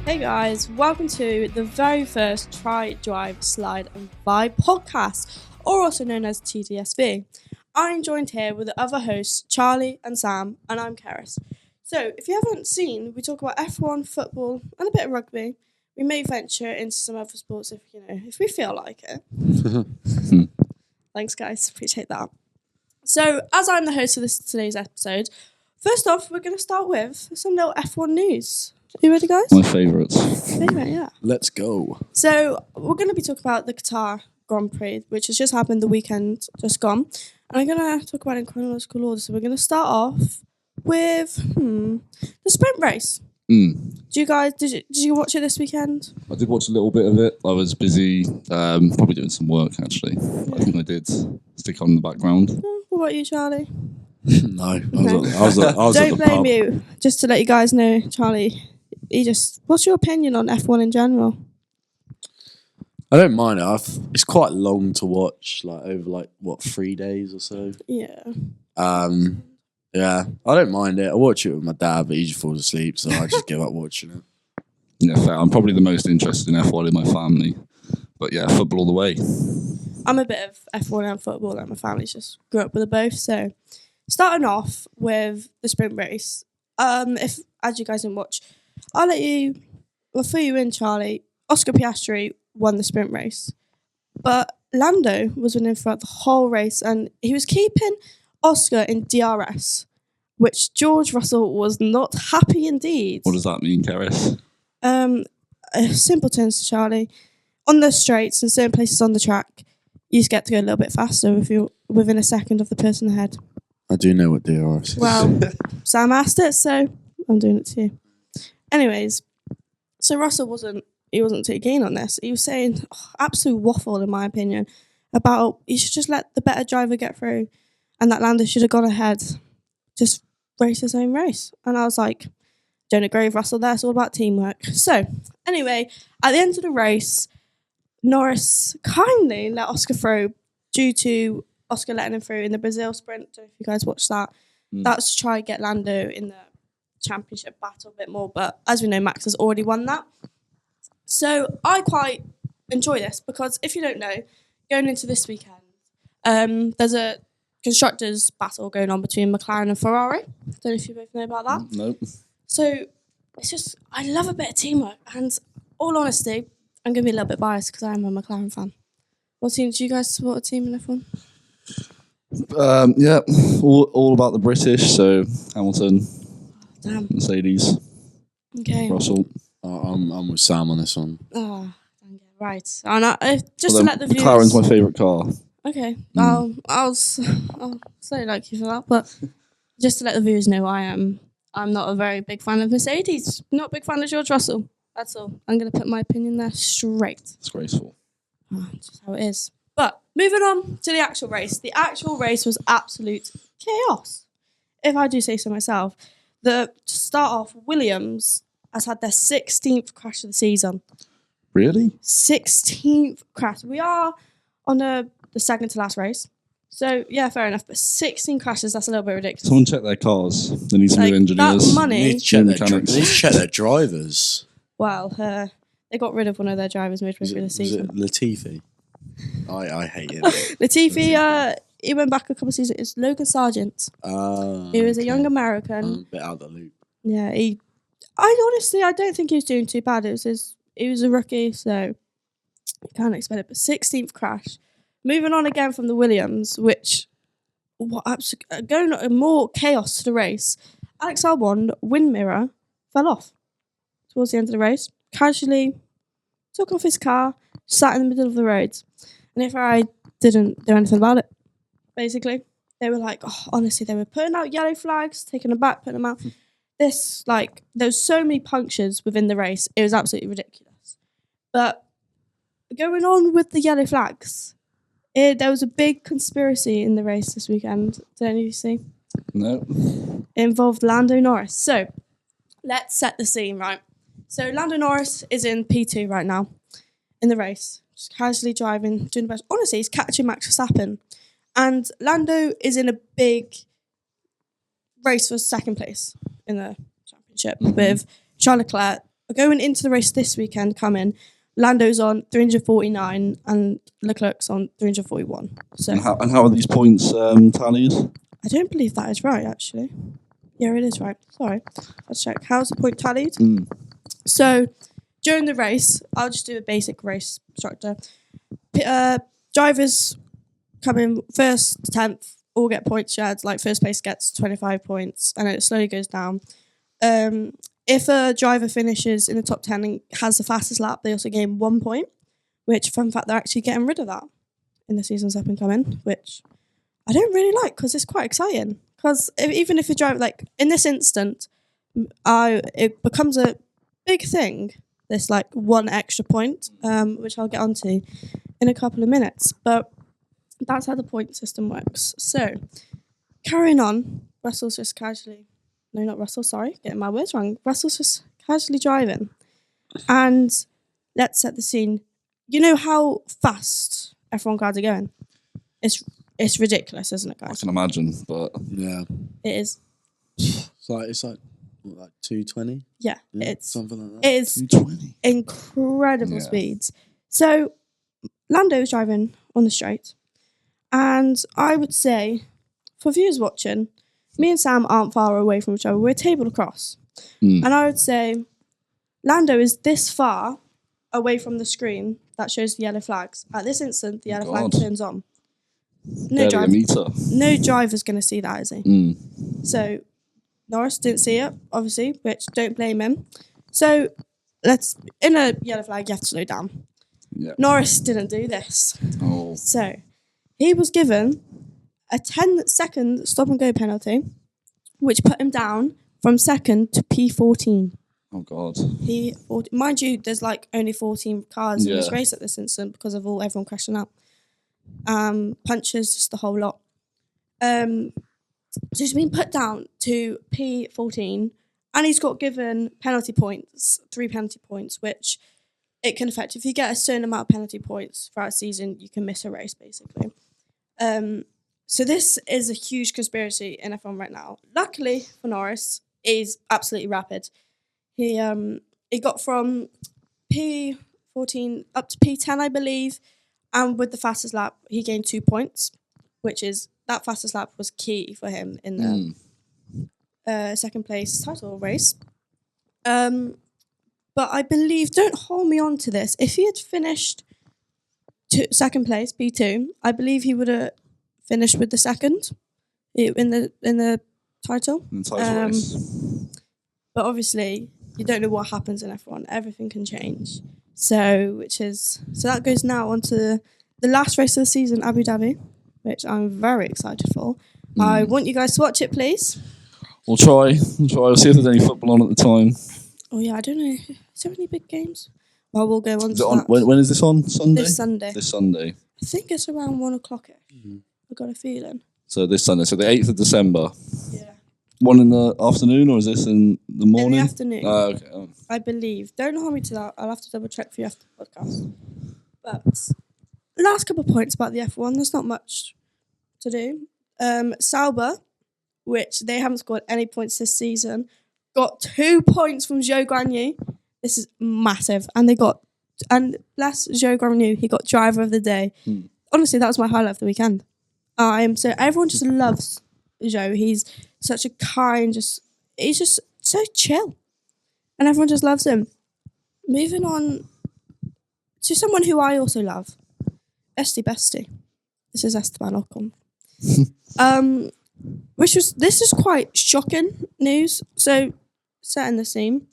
Hey guys, welcome to the very first Try, Drive, Slide and Vibe podcast, or also known as TDSV. I'm joined here with the other hosts, Charlie and Sam, and I'm Karis. So, if you haven't seen, we talk about F1, football, and a bit of rugby. We may venture into some other sports if we feel like it. Thanks, guys. Appreciate that. So, as I'm the host of today's episode, first off, we're going to start with some little F1 news. Are you ready, guys? My favourites. Favourite, yeah. Let's go. So, we're going to be talking about the Qatar Grand Prix, which has just happened the weekend just gone. And I'm going to talk about it in chronological order. So, we're going to start off with the sprint race. Did you watch it this weekend? I did watch a little bit of it. I was busy, probably doing some work actually. I think I did stick on in the background. What about you, Charlie? No, I was at Don't the blame pub. you. Just to let you guys know, Charlie, what's your opinion on F1 in general? I don't mind it. It's quite long to watch, over 3 days or so. Yeah. Yeah, I don't mind it. I watch it with my dad, but he just falls asleep, so I just give up watching it. Yeah, fair. I'm probably the most interested in F1 in my family. But yeah, football all the way. I'm a bit of F1 and football, and my family's just grew up with it both. So, starting off with the sprint race, if as you guys didn't watch, I'll fill you in, Charlie. Oscar Piastri won the sprint race, but Lando was winning throughout the whole race, and he was keeping Oscar in DRS, which George Russell was not happy indeed. What does that mean, Karis? Simple terms, Charlie. On the straights and certain places on the track, you just get to go a little bit faster if you're within a second of the person ahead. I do know what DRS is. Well, Sam asked it, so I'm doing it to you. Anyways, so Russell wasn't too keen on this. He was saying absolute waffle, in my opinion, about you should just let the better driver get through, and that Lando should have gone ahead, just race his own race. And I was like, don't agree with Russell there. It's all about teamwork. So anyway, at the end of the race, Norris kindly let Oscar through due to Oscar letting him through in the Brazil sprint. Don't know if you guys watched that. That's to try and get Lando in the championship battle a bit more. But as we know, Max has already won that. So I quite enjoy this because if you don't know, going into this weekend, there's a constructors battle going on between McLaren and Ferrari. Don't know if you both know about that. Nope. So it's just, I love a bit of teamwork. And all honesty, I'm going to be a little bit biased because I am a McLaren fan. What team do you guys support a team in F1? Yeah, all about the British. So Hamilton, Damn. Mercedes, Okay. Russell. I'm with Sam on this one. Oh, dang it. Right. And just Well, to let the viewers... McLaren's my favourite car. Okay. I'll say like you for that, but just to let the viewers know, I'm not a very big fan of Mercedes. Not a big fan of George Russell. That's all. I'm going to put my opinion there straight. Disgraceful. Just how it is. But moving on to the actual race. The actual race was absolute chaos, if I do say so myself. To start off, Williams has had their 16th crash of the season. Really? 16th crash. We are on the second to last race. So, yeah, fair enough. But 16 crashes, that's a little bit ridiculous. Someone check their cars. They need some new engineers. That They money... need to Mechanics. check their drivers. Well, they got rid of one of their drivers midway through the Was season. it Latifi? I hate it. Latifi, he went back a couple of seasons. It's Logan Sargent. He was a young American. I'm a bit out of the loop. Yeah, I don't think he was doing too bad. He was a rookie, so you can't expect it. But 16th crash. Moving on again from the Williams, which going more chaos to the race. Alex Albon wind mirror fell off towards the end of the race. Casually took off his car, sat in the middle of the road, and if I didn't do anything about it, basically. They were like, honestly, they were putting out yellow flags, taking them back, putting them out. There was so many punctures within the race. It was absolutely ridiculous. But going on with the yellow flags, there was a big conspiracy in the race this weekend. Don't you see? No. It involved Lando Norris. So let's set the scene, right? So Lando Norris is in P2 right now in the race, just casually driving, doing the best. Honestly, he's catching Max Verstappen. And Lando is in a big race for second place in the championship with Charles Leclerc going into the race this weekend coming, Lando's on 349 and Leclerc's on 341. So And how are these points tallied? I don't believe that is right, actually. Yeah, it is right. Sorry. Let's check. How's the point tallied? So during the race, I'll just do a basic race structure. Drivers come in first to 10th, all get points shared. Like first place gets 25 points and it slowly goes down. If a driver finishes in the top 10 and has the fastest lap, they also gain 1 point, which, fun fact, they're actually getting rid of that in the season's up and coming, which I don't really like because it's quite exciting. Because even if you drive, like in this instant, it becomes a big thing, this like 1 extra point, which I'll get onto in a couple of minutes. But that's how the point system works. So, carrying on, Russell's just casually... No, not Russell, sorry, getting my words wrong. Russell's just casually driving. And let's set the scene. You know how fast F1 cars are going? It's ridiculous, isn't it, I guys? can imagine, but Yeah. It is. It's like 220? Yeah, Yeah, it's something like that. it is 220. incredible Yeah. speeds. So Lando's driving on the straight. And I would say, for viewers watching, me and Sam aren't far away from each other. We're tabled across. And I would say Lando is this far away from the screen that shows the yellow flags. At this instant, the yellow flag God. turns on. Barely a meter. No driver's going to see that, is he? So Norris didn't see it, obviously, which don't blame him. So in a yellow flag, you have to slow down. Yeah. Norris didn't do this. Oh. So he was given a 10-second stop-and-go penalty, which put him down from second to P14. Oh God. Mind you, there's like only 14 cars in this Yeah. race at this instant because of everyone crashing out. Punches, just the whole lot. So he's been put down to P14, and he's got given penalty points, 3 penalty points, which it can affect. If you get a certain amount of penalty points throughout a season, you can miss a race, basically. So this is a huge conspiracy in F1 right now. Luckily for Norris, he's absolutely rapid. He got from P14 up to P10, I believe, and with the fastest lap, he gained 2 points, which is that fastest lap was key for him in the second place title race. But I believe, don't hold me on to this, if he had finished second place, P2, I believe he would have finished with the second in the title. In the title race. But obviously, you don't know what happens in F1. Everything can change. So that goes now on to the last race of the season, Abu Dhabi, which I'm very excited for. I want you guys to watch it, please. We'll try. We'll see if there's any football on at the time. Oh yeah, I don't know. Is there any big games? Well, we'll go on Is to it on, that. when is this on? Sunday? This Sunday. This Sunday. I think it's around 1 o'clock. I've got a feeling. So this Sunday. So the 8th of December. Yeah. 1 in the afternoon, or is this in the morning? In the afternoon. Okay. Oh. I believe. Don't hold me to that. I'll have to double check for you after the podcast. But last couple of points about the F1. There's not much to do. Sauber, which they haven't scored any points this season, got 2 points from Zhou Guanyu. This is massive. And bless Zhou Guanyu, he got driver of the day. Honestly, that was my highlight of the weekend. So everyone just loves Zhou. He's such a kind, he's just so chill. And everyone just loves him. Moving on to someone who I also love. Bestie. This is Esteban Ocon. This is quite shocking news. So, setting the scene,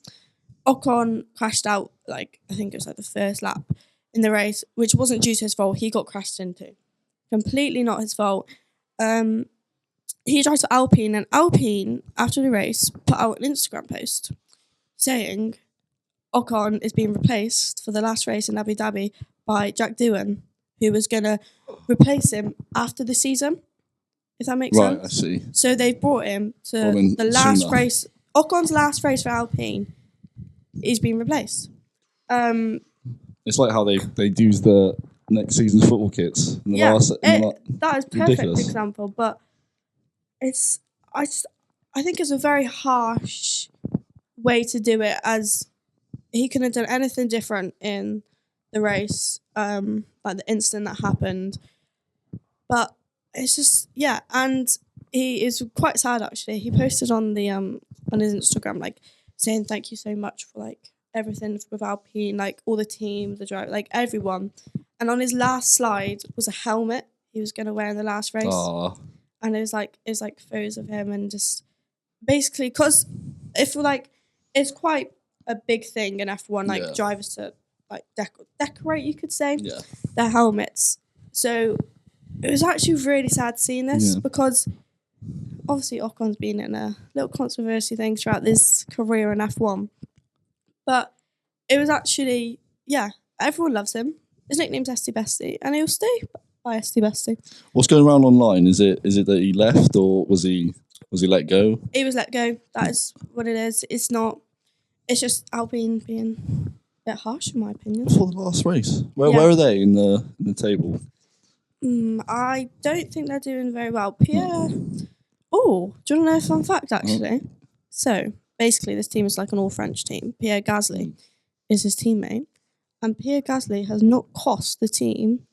Ocon crashed out, I think it was the first lap in the race, which wasn't due to his fault. He got crashed into. Completely not his fault. He drives for Alpine, and Alpine, after the race, put out an Instagram post saying Ocon is being replaced for the last race in Abu Dhabi by Jack Doohan, who was going to replace him after the season, if that makes sense. Right, I see. So they brought him to the last race. Ocon's last race for Alpine. He's been replaced. It's like how they use the next season's football kits. In the Yeah, last, that is a perfect ridiculous. example, but I think it's a very harsh way to do it, as he couldn't have done anything different in the race, like the incident that happened. But it's just, yeah, and he is quite sad actually. He posted on the on his Instagram like saying thank you so much for like everything with Alpine, like all the team, the driver, like everyone. And on his last slide was a helmet he was going to wear in the last race. Aw. And it was like photos of him and just basically because if like it's quite a big thing in F1, like Yeah. drivers to like decorate, you could say, Yeah. their helmets. So it was actually really sad seeing this Yeah. because obviously Ocon's been in a little controversy thing throughout his career in F1. But it was actually, yeah, everyone loves him. His nickname's Esty Bestie, and he'll stay by Esty Bestie. What's going around online? Is it that he left or was he let go? He was let go. That is what it is. It's not. It's just Alpine being a bit harsh, in my opinion. Before the last race, where Yeah. where are they in the table? I don't think they're doing very well. Pierre. Oh, do you want to know a fun fact, actually? So, basically, this team is like an all-French team. Pierre Gasly is his teammate. And Pierre Gasly has not cost the team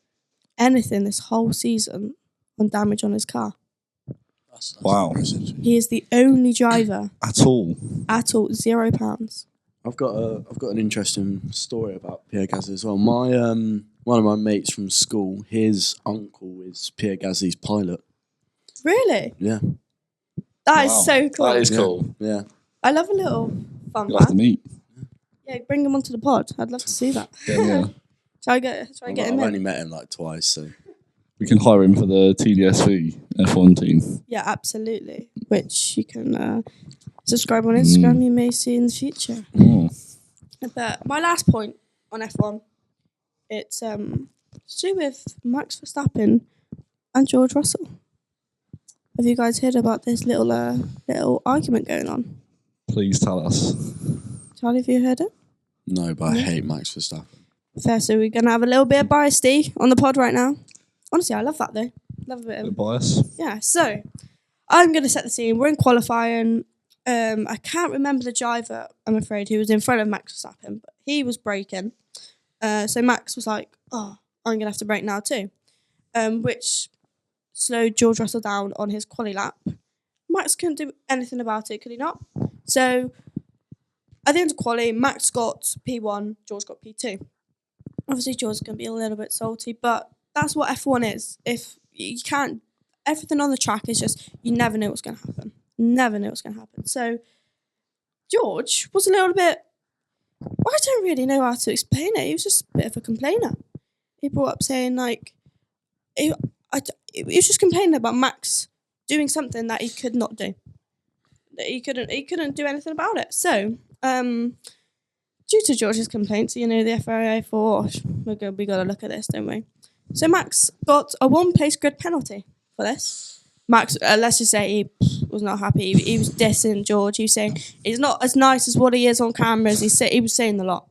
anything this whole season on damage on his car. That's Wow. impressive. He is the only driver At all? at all, £0. I've got an interesting story about Pierre Gasly as well. My one of my mates from school, his uncle is Pierre Gasly's pilot. Really? Yeah, That is Wow. so cool. That is Yeah. cool. yeah. I love a little fun You'll have fact. to meet. Yeah, bring him onto the pod. I'd love to see that. Yeah. Try to get I've him only in. met him like twice, so We can hire him for the TDSV F1 team. Yeah, absolutely. Which you can subscribe on Instagram. You may see in the future. Oh. But my last point on F1, it's to do with Max Verstappen and George Russell. Have you guys heard about this little argument going on? Please tell us. Charlie, have you heard it? no, but I hate Max Verstappen. Fair, so we're going to have a little bit of bias on the pod right now. Honestly, I love that though. Love a bit Bit of... bias. Yeah, so I'm going to set the scene. We're in qualifying. I can't remember the driver, I'm afraid, who was in front of Max Verstappen, but he was braking. So Max was like, oh, I'm going to have to brake now too. Which slowed George Russell down on his quali lap. Max couldn't do anything about it, could he not? So at the end of quali, Max got P1, George got P2. Obviously, George is going to be a little bit salty, but that's what F1 is. If you can't, everything on the track is just, you never know what's going to happen. Never know what's going to happen. So George was a little bit, I don't really know how to explain it. He was just a bit of a complainer. He brought up saying like, he was just complaining about Max doing something that he could not do. That he couldn't do anything about it. So, due to George's complaints, the FIA thought, we got to look at this, don't we? So Max got a one-place grid penalty for this. Max, let's just say he was not happy. He was dissing George. He was saying he's not as nice as what he is on cameras. He was saying a lot,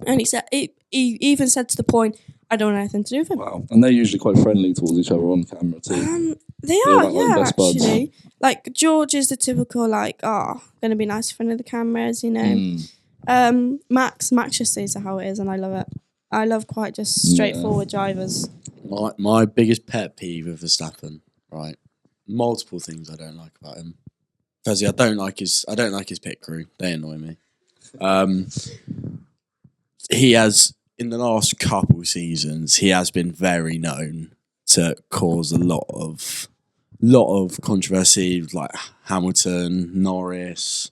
and he said he even said to the point, "I don't want anything to do with him." Wow. And they're usually quite friendly towards each other on camera too. They They're are, like yeah, best buds. actually. Like George is the typical like, going to be nice in front of the cameras, Max just says how it is, and I love it. I love quite just straightforward drivers. My biggest pet peeve with Verstappen, right? Multiple things I don't like about him. Firstly, I don't like his pit crew. They annoy me. He has, in the last couple seasons, he has been very known to cause a lot of controversy, like Hamilton, Norris.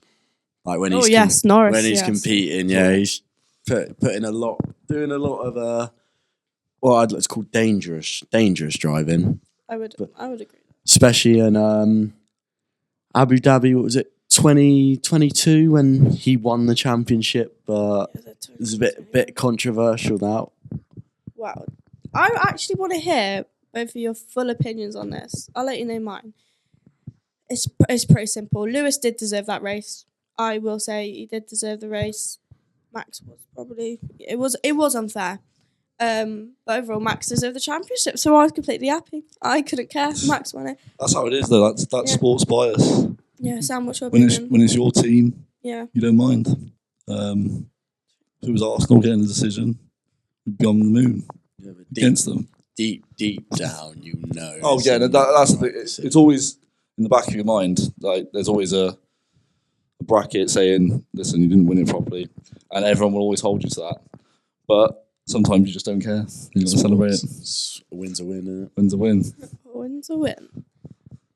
Like when he's Norris. when he's yes. competing, yeah, he's doing a lot of what I'd like to call dangerous driving, I would agree. especially in Abu Dhabi. What was it, 2022 when he won the championship? But it's a bit controversial now. Wow. I actually want to hear both of your full opinions on this. I'll let you know mine. It's pretty simple. Lewis did deserve that race. I will say he did deserve the race. Max was probably it was unfair. But overall, Max deserved the championship, so I was completely happy. I couldn't care. Max won it. That's how it is, though. That's sports bias. Yeah, Sam, what's your When opinion? it's your team, Yeah. you don't mind. if it was Arsenal getting the decision, we'd be on the moon Yeah, but against them. deep down, you know. Oh yeah, no, that's the thing. It's always in the back of your mind. Like there's always a bracket saying, "Listen, you didn't win it properly," and everyone will always hold you to that. But sometimes you just don't care. You got to celebrate it. A win's a win, isn't it? Win's a win. A win's a win.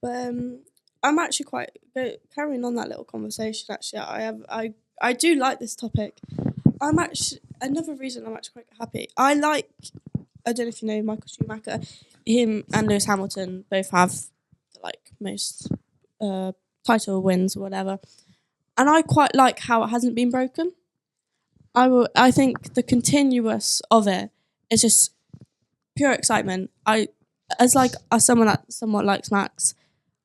But I'm actually quite carrying on that little conversation. Actually, I do like this topic. I'm actually another reason I'm actually quite happy. I don't know if you know Michael Schumacher. Him and Lewis Hamilton both have like most title wins or whatever, and I quite like how it hasn't been broken. I think the continuous of it is just pure excitement. As someone that somewhat likes Max,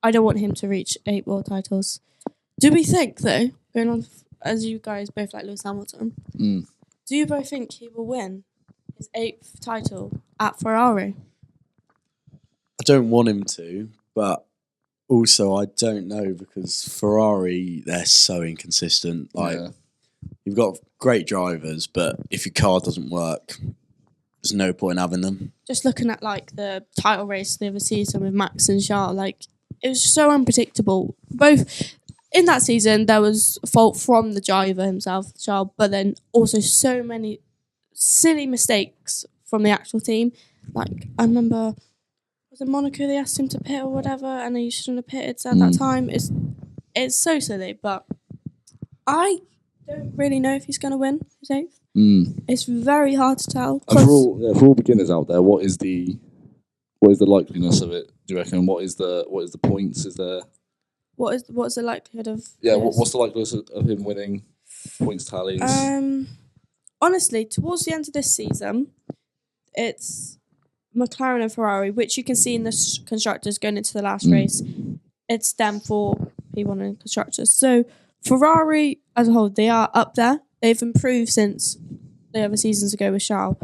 I don't want him to reach 8 world titles. Do we think though, going on as you guys both like Lewis Hamilton, do you both think he will win his 8th title at Ferrari? I don't want him to, but also I don't know because Ferrari, they're so inconsistent. Like you've got great drivers, but if your car doesn't work, there's no point in having them. Just looking at like the title race the other season with Max and Charles, like it was so unpredictable. Both in that season, there was fault from the driver himself, Charles, but then also so many silly mistakes from the actual team. Like I remember, was it Monaco? They asked him to pit or whatever, and he shouldn't have pitted at that time. It's so silly, but I don't really know if he's going to win his 8th. It's very hard to tell. And for all beginners out there, what is the likeliness of it? Do you reckon? What is the points? Is there? What's the likelihood of? Yeah, what's the likelihood of him winning points tallies? Honestly, towards the end of this season, it's McLaren and Ferrari, which you can see in the constructors going into the last race. It's them for P1 and constructors. So Ferrari as a whole, they are up there. They've improved since the other seasons ago with Charles.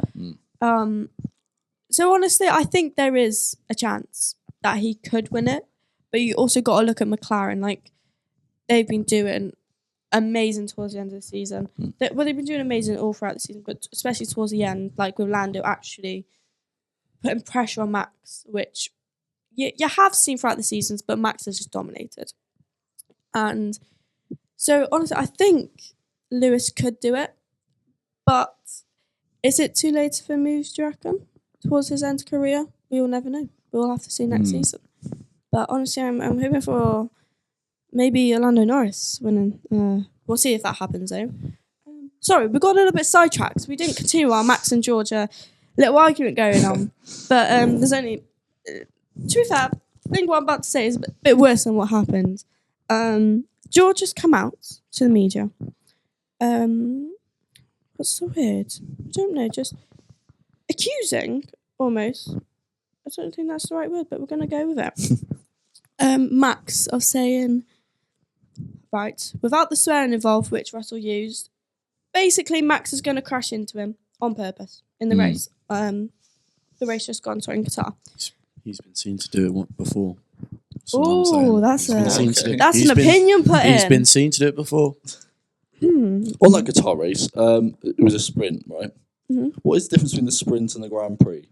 So honestly, I think there is a chance that he could win it. But you also got to look at McLaren. Like, they've been doing amazing towards the end of the season. They've been doing amazing all throughout the season, but especially towards the end, like with Lando actually putting pressure on Max, which you have seen throughout the seasons, but Max has just dominated. And so, honestly, I think Lewis could do it, but is it too late for moves, do you reckon, towards his end career? We will never know. We'll have to see next season. But honestly, I'm hoping for maybe Lando Norris winning. We'll see if that happens, though. Sorry, we got a little bit sidetracked. We didn't continue our Max and Georgia little argument going on. But there's only... to be fair, I think what I'm about to say is a bit worse than what happened. George has come out to the media. What's so weird? I don't know, just accusing, almost. I don't think that's the right word, but we're going to go with it. Max of saying, right, without the swearing involved, which Russell used, basically Max is going to crash into him on purpose in the race. The race just gone, sorry, in Qatar. He's been seen to do it before. Oh, that's an He's opinion put in. He's been seen to do it before. On that Qatar race, it was a sprint, right? What is the difference between the sprint and the Grand Prix?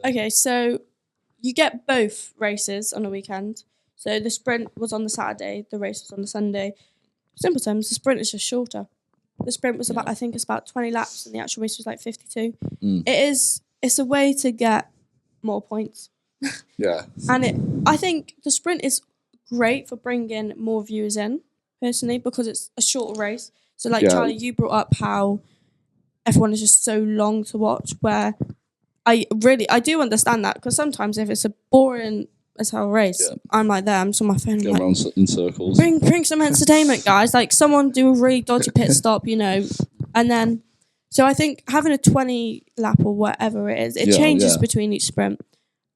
Okay, so you get both races on a weekend. So the sprint was on the Saturday, the race was on the Sunday. Simple terms, the sprint is just shorter. The sprint was about, I think it's about 20 laps, and the actual race was like 52. It's a way to get more points. Yeah. And I think the sprint is great for bringing more viewers in, personally, because it's a shorter race. So like Charlie, you brought up how everyone is just so long to watch, where I do understand that, because sometimes if it's a boring as hell race, I'm like there, I'm just on my phone. Go like, around in circles. Bring some entertainment, guys. Like someone do a really dodgy pit stop, and then. So I think having a 20 lap or whatever it is, it changes between each sprint.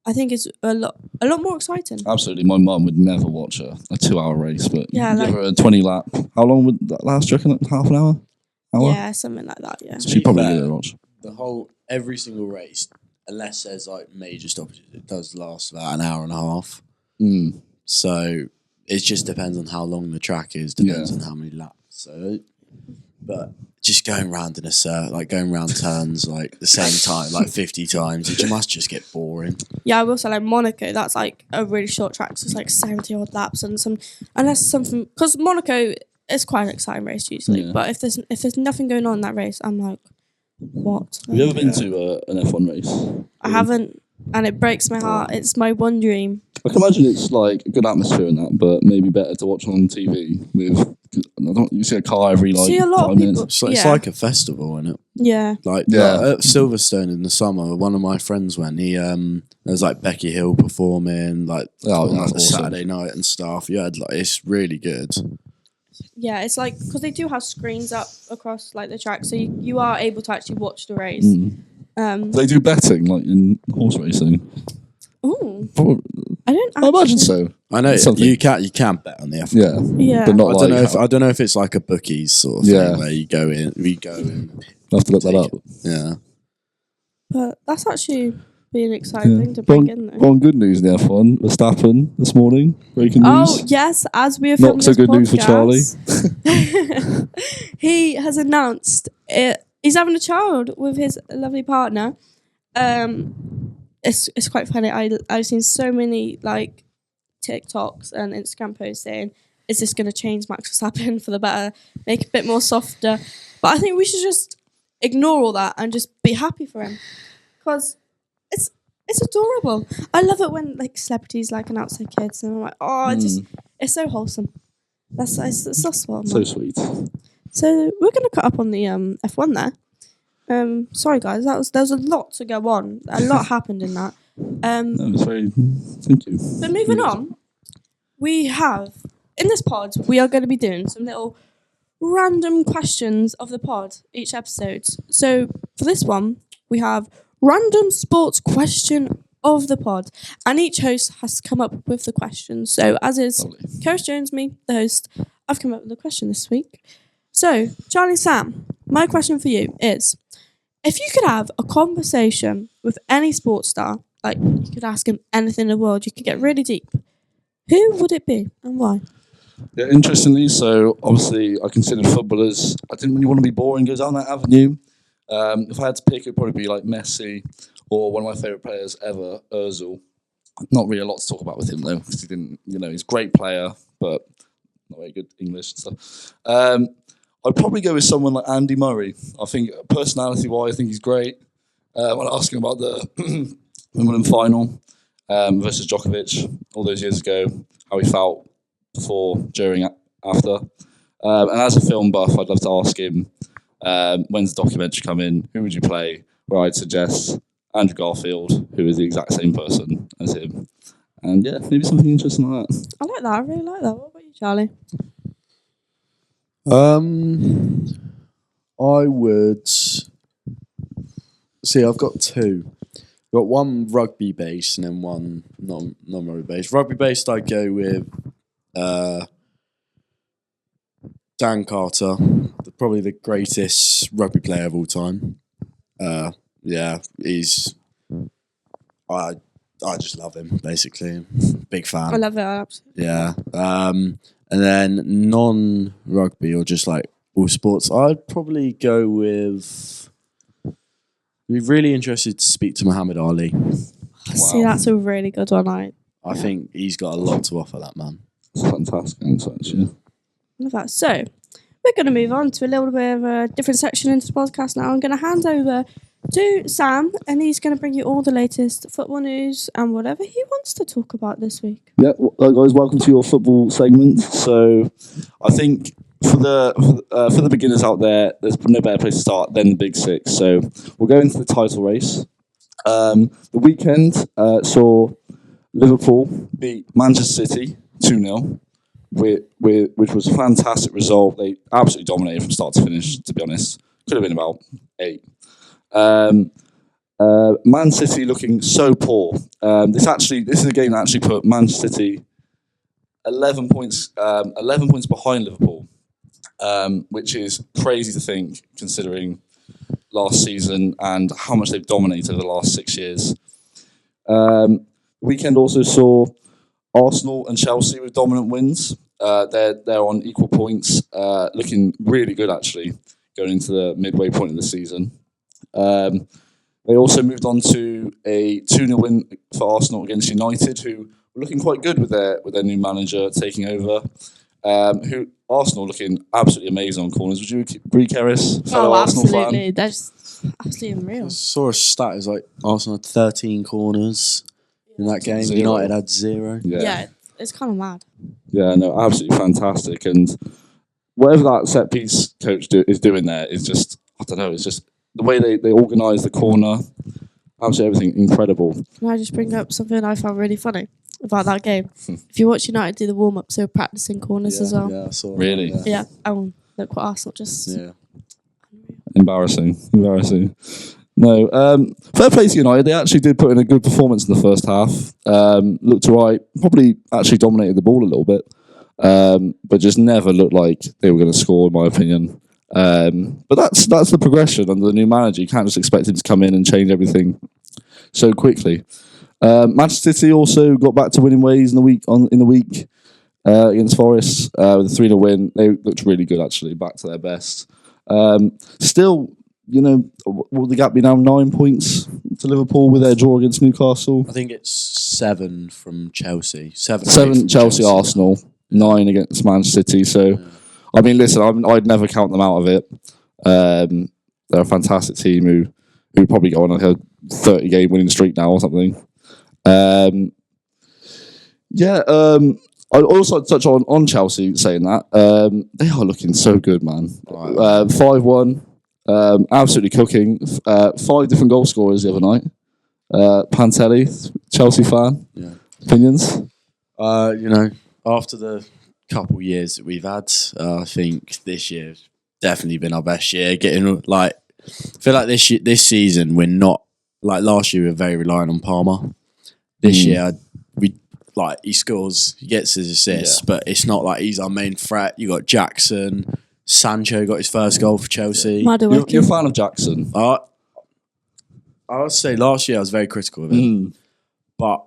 I think it's a lot more exciting. Absolutely, my mum would never watch a 2-hour race, but give her a 20 lap. How long would that last? Do you reckon? Half an hour? Yeah, something like that. Yeah. So she probably didn't watch. Every single race, unless there's like major stoppages, it does last about an hour and a half. So it just depends on how long the track is, depends on how many laps. So, but just going round in a circle, like going round turns like the same time, like 50 times. It must just get boring. Yeah, I will say like Monaco. That's like a really short track, so it's like 70 odd laps and unless something because Monaco is quite an exciting race usually. Yeah. But if there's nothing going on in that race, I'm like, what? Have you ever been to an F1 race? I haven't, and it breaks my heart. It's my one dream. I can imagine it's like a good atmosphere in that, but maybe better to watch on TV with. You see a car every like See a lot 5 of people. minutes. It's like a festival, isn't it? Yeah. Like Yeah. at Silverstone in the summer, one of my friends went. There was like Becky Hill performing like Oh, on that's a awesome. Saturday night and stuff. Yeah, it's really good. Yeah, it's like because they do have screens up across like the track, so you are able to actually watch the race. They do betting like in horse racing. Oh, Probably, I don't. I imagine so. I know Something. you can bet on the F1. Yeah, Yeah. but not I like. don't know if it's like a bookies sort of Yeah. thing where you go in. I have to look that up. Yeah. But that's actually be an exciting thing to bring in though. On good news in the F1, Verstappen this morning, breaking news. Oh yes, as we are filming Not so this good news for Charlie. podcast, he has announced he's having a child with his lovely partner. It's quite funny. I've seen so many like TikToks and Instagram posts saying, "Is this going to change Max Verstappen for the better? Make it a bit more softer?" But I think we should just ignore all that and just be happy for him because it's adorable. I love it when like celebrities like announce their kids and I'm like, oh, it's so wholesome. That's so smart. So sweet. So we're gonna cut up on the F1 there. Sorry guys, there was a lot to go on. A lot happened in that. That was very. Thank you. But moving on, we have in this pod we are going to be doing some little random questions of the pod each episode. So for this one, we have random sports question of the pod, and each host has to come up with the question. So as is Lovely. Coach Jones, me, the host, I've come up with the question this week. So Charlie Sam, my question for you is: if you could have a conversation with any sports star, like you could ask him anything in the world, you could get really deep. Who would it be and why? Yeah, interestingly, so obviously I considered footballers. I didn't really want to be boring, go down that avenue. If I had to pick, it'd probably be like Messi or one of my favourite players ever, Ozil. Not really a lot to talk about with him though, because he didn't, he's a great player, but not very good English and stuff. I'd probably go with someone like Andy Murray. I think personality-wise, I think he's great. When I asked him about the Wimbledon final versus Djokovic all those years ago, how he felt before, during, after. And as a film buff, I'd love to ask him, when's the documentary coming? Who would you play? Where I'd suggest Andrew Garfield, who is the exact same person as him. And yeah, maybe something interesting like that. I like that. I really like that. What about you, Charlie? I would see. I've got two. I've got one rugby based and then one non-rugby based. Rugby based, I'd go with Dan Carter, probably the greatest rugby player of all time. Yeah, I just love him, basically. Big fan. I love it. I absolutely. Yeah. And then non-rugby or just like all sports, I'd probably go with... I'd be really interested to speak to Muhammad Ali. See, that's a really good one. I think he's got a lot to offer, that man. It's a fantastic answer, actually. love that. So we're going to move on to a little bit of a different section into the podcast now. I'm going to hand over to Sam, and he's going to bring you all the latest football news and whatever he wants to talk about this week. Yeah, guys, welcome to your football segment. So, I think for the beginners out there, there's no better place to start than the Big Six. So, we'll go into the title race. The weekend saw Liverpool beat Manchester City 2-0, which was a fantastic result. They absolutely dominated from start to finish, to be honest. Could have been about 8. Man City looking so poor. This is a game that actually put Manchester City 11 points behind Liverpool, which is crazy to think considering last season and how much they've dominated over the last 6 years. The weekend also saw Arsenal and Chelsea with dominant wins. They're on equal points, looking really good actually. going into the midway point of the season. They also moved on to a 2-0 win for Arsenal against United, who were looking quite good with their new manager taking over. Who Arsenal looking absolutely amazing on corners. Would you agree, Keris? Fellow Arsenal absolutely. fan? They're just absolutely unreal. I saw a stat. It was like Arsenal had 13 corners in that game. 0. United had 0. Yeah, it's kind of mad. Yeah, no, absolutely fantastic. And whatever that set piece coach is doing there is just, I don't know, it's just the way they organise the corner, absolutely everything incredible. Can I just bring up something I found really funny about that game? If you watch United do the warm up, they were practicing corners as well. Yeah, I saw Really? that, Yeah. Oh, look what Arsenal just. yeah. Embarrassing. No, fair play to United. They actually did put in a good performance in the first half. Looked right. Probably actually dominated the ball a little bit, but just never looked like they were going to score, in my opinion. But that's the progression under the new manager. You can't just expect him to come in and change everything so quickly. Manchester City also got back to winning ways in the week against Forest with a 3-0 win. They looked really good, actually, back to their best. Still, will the gap be now 9 points to Liverpool with their draw against Newcastle? I think it's 7 from Chelsea. 7 from Chelsea, Arsenal, 9 against Manchester City. So, I mean, listen, I'd never count them out of it. They're a fantastic team who probably go on like a 30-game winning streak now or something. I'd also touch on Chelsea saying that. They are looking so good, man. 5-1. Absolutely cooking. 5 different goal scorers the other night. Pantelli, Chelsea fan. Yeah. Opinions? After the couple years that we've had, I think this year's definitely been our best year. I feel like this season we're not like last year. We were very reliant on Palmer. This year, he scores, he gets his assists, but it's not like he's our main threat. You got Jackson. Sancho got his first goal for Chelsea. You're a fan of Jackson? I would say last year I was very critical of him, but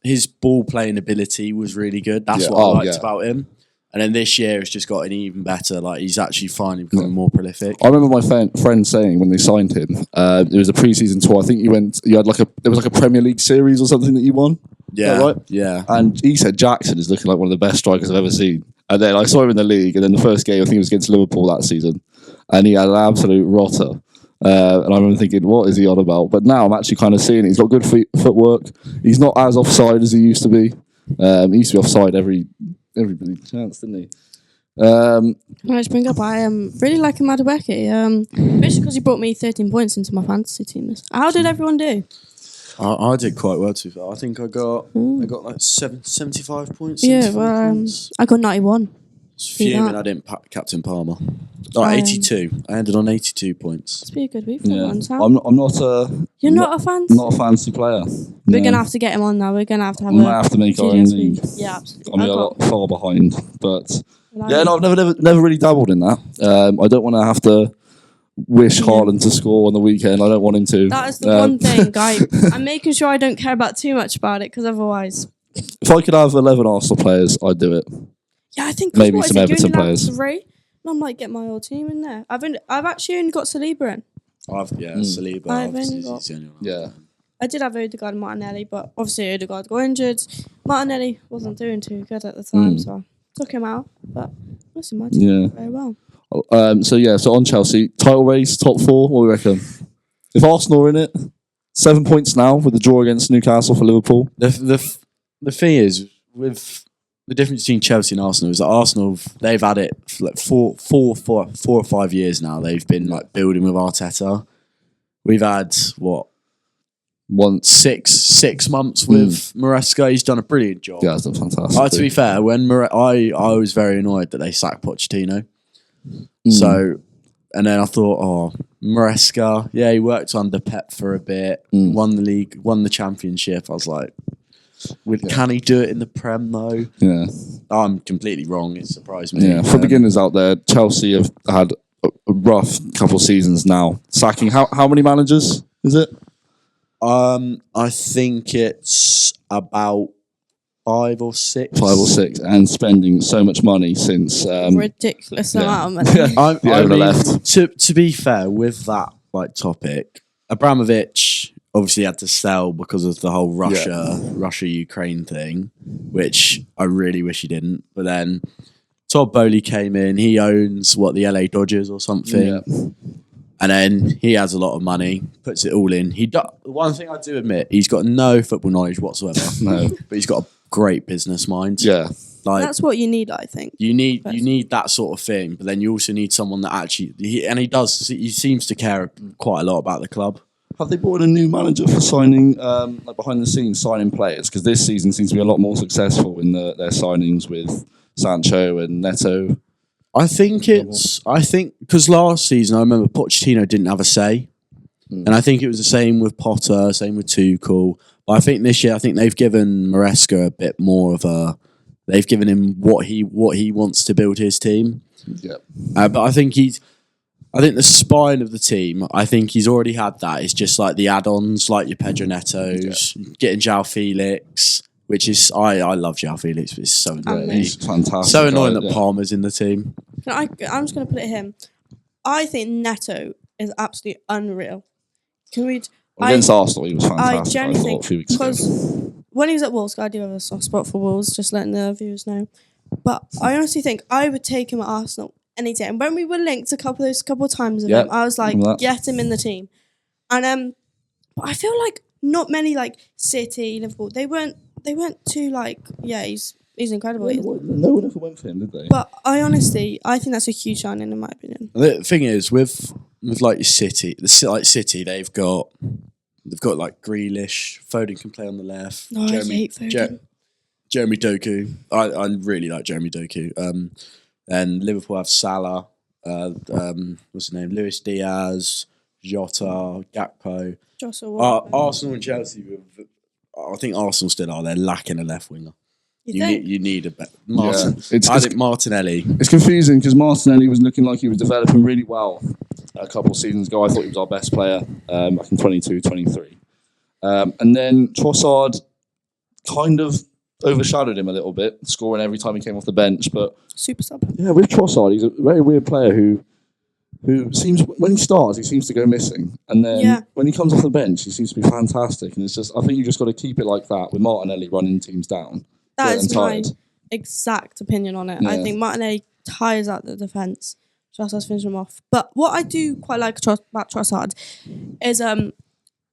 his ball playing ability was really good. That's what I liked about him. And then this year it's just gotten even better. Like he's actually finally becoming more prolific. I remember my friend saying when they signed him, it was a pre-season tour. I think there was a Premier League series or something that you won. Yeah, right. Yeah. And he said Jackson is looking like one of the best strikers I've ever seen. And then I saw him in the league, and then the first game I think it was against Liverpool that season, and he had an absolute rotter. And I remember thinking, what is he on about? But now I'm actually kind of seeing it. He's got good footwork. He's not as offside as he used to be. He used to be offside every chance, didn't he? Can I just bring up? I really like Madueke. Especially because he brought me 13 points into my fantasy team. How did everyone do? I did quite well too far. I think I got like 75 points. Yeah, well, I got 91. Fuming I didn't captain Palmer. 82. I ended on 82 points. It's been a good week for everyone, Sam. I'm not a... You're not a fancy? Not a fancy player. We're going to have to get him on now. We're going to have we might have to make our own league. Yeah, absolutely. I'm a lot far behind. But I've never really dabbled in that. I don't want to have to wish Haaland to score on the weekend. I don't want him to. That is the one thing, guy. I'm making sure I don't care about too much about it, because otherwise... If I could have 11 Arsenal players, I'd do it. Yeah, I think maybe some Everton players. I might get my whole team in there. I've actually only got Saliba in. Saliba. I've only got. Yeah. I did have Odegaard and Martinelli, but obviously Odegaard got injured. Martinelli wasn't doing too good at the time, so I took him out. But listen, my team did very well. So on Chelsea, title race, top 4. What do we reckon? If Arsenal are in it, 7 points now with the draw against Newcastle for Liverpool. The thing is with. The difference between Chelsea and Arsenal is that Arsenal, they've had it for like four or 5 years now. They've been like building with Arteta. We've had 6 months with Maresca. He's done a brilliant job. Yeah, that's fantastic. To be fair, when I was very annoyed that they sacked Pochettino. So, and then I thought, Maresca, he worked under Pep for a bit, won the league, won the championship. I was like, can he do it in the Prem though? Yeah, I'm completely wrong. It surprised me. Yeah, for beginners out there, Chelsea have had a rough couple of seasons now. Sacking how many managers is it? I think it's about 5 or 6. 5 or 6, and spending so much money since Ridiculous amount of money. I owner mean, left. To be fair, with that topic, Abramovich obviously had to sell because of the whole Russia Ukraine thing, which I really wish he didn't. But then Todd Bowley came in. He owns the LA Dodgers or something. Yeah. And then he has a lot of money, puts it all in. One thing I do admit, he's got no football knowledge whatsoever. No. But he's got a great business mind. Yeah. That's what you need, I think. You need that sort of thing, but then you also need someone that actually he seems to care quite a lot about the club. Have they brought in a new manager for signing, behind the scenes, signing players? Because this season seems to be a lot more successful in their signings with Sancho and Neto. I think because last season I remember Pochettino didn't have a say, and I think it was the same with Potter, same with Tuchel. But I think this year they've given Maresca a bit more of a. They've given him what he wants to build his team. Yeah, but I think the spine of the team. I think he's already had that. It's just like the add-ons, like your Pedro Netos, getting João Felix. Which is, I love João Felix, but it's so annoying. He's fantastic. So annoying that Palmer's in the team. I'm just going to put it him. I think Neto is absolutely unreal. Against Arsenal, he was fantastic. I genuinely think, a few weeks ago. because when he was at Wolves, I do have a soft spot for Wolves, just letting the viewers know. But I honestly think I would take him at Arsenal any day. And when we were linked a couple of times with him, I was like, get him in the team. And but I feel like not many City, Liverpool, they weren't too he's incredible. No one ever went for him, did they? But I think that's a huge signing in my opinion. The thing is, with City, they've got Grealish, Foden can play on the left. I hate Foden. Jeremy Doku. I really like Jeremy Doku. And Liverpool have Salah. What's his name? Luis Diaz, Jota, Gakpo. Arsenal and Chelsea. I think Arsenal still are. They're lacking a left winger. You need a Martin. I think Martinelli. It's confusing because Martinelli was looking like he was developing really well a couple of seasons ago. I thought he was our best player back in 22, 23. And then Trossard kind of overshadowed him a little bit, scoring every time he came off the bench. But super sub. Yeah, with Trossard, he's a very weird player who seems, when he starts, he seems to go missing. And then when he comes off the bench, he seems to be fantastic. And it's just, I think you just got to keep it like that with Martinelli running teams down. That is my exact opinion on it. Yeah. I think Martinelli tires out the defence. Trossard's finishing him off. But what I do quite like about Trossard is,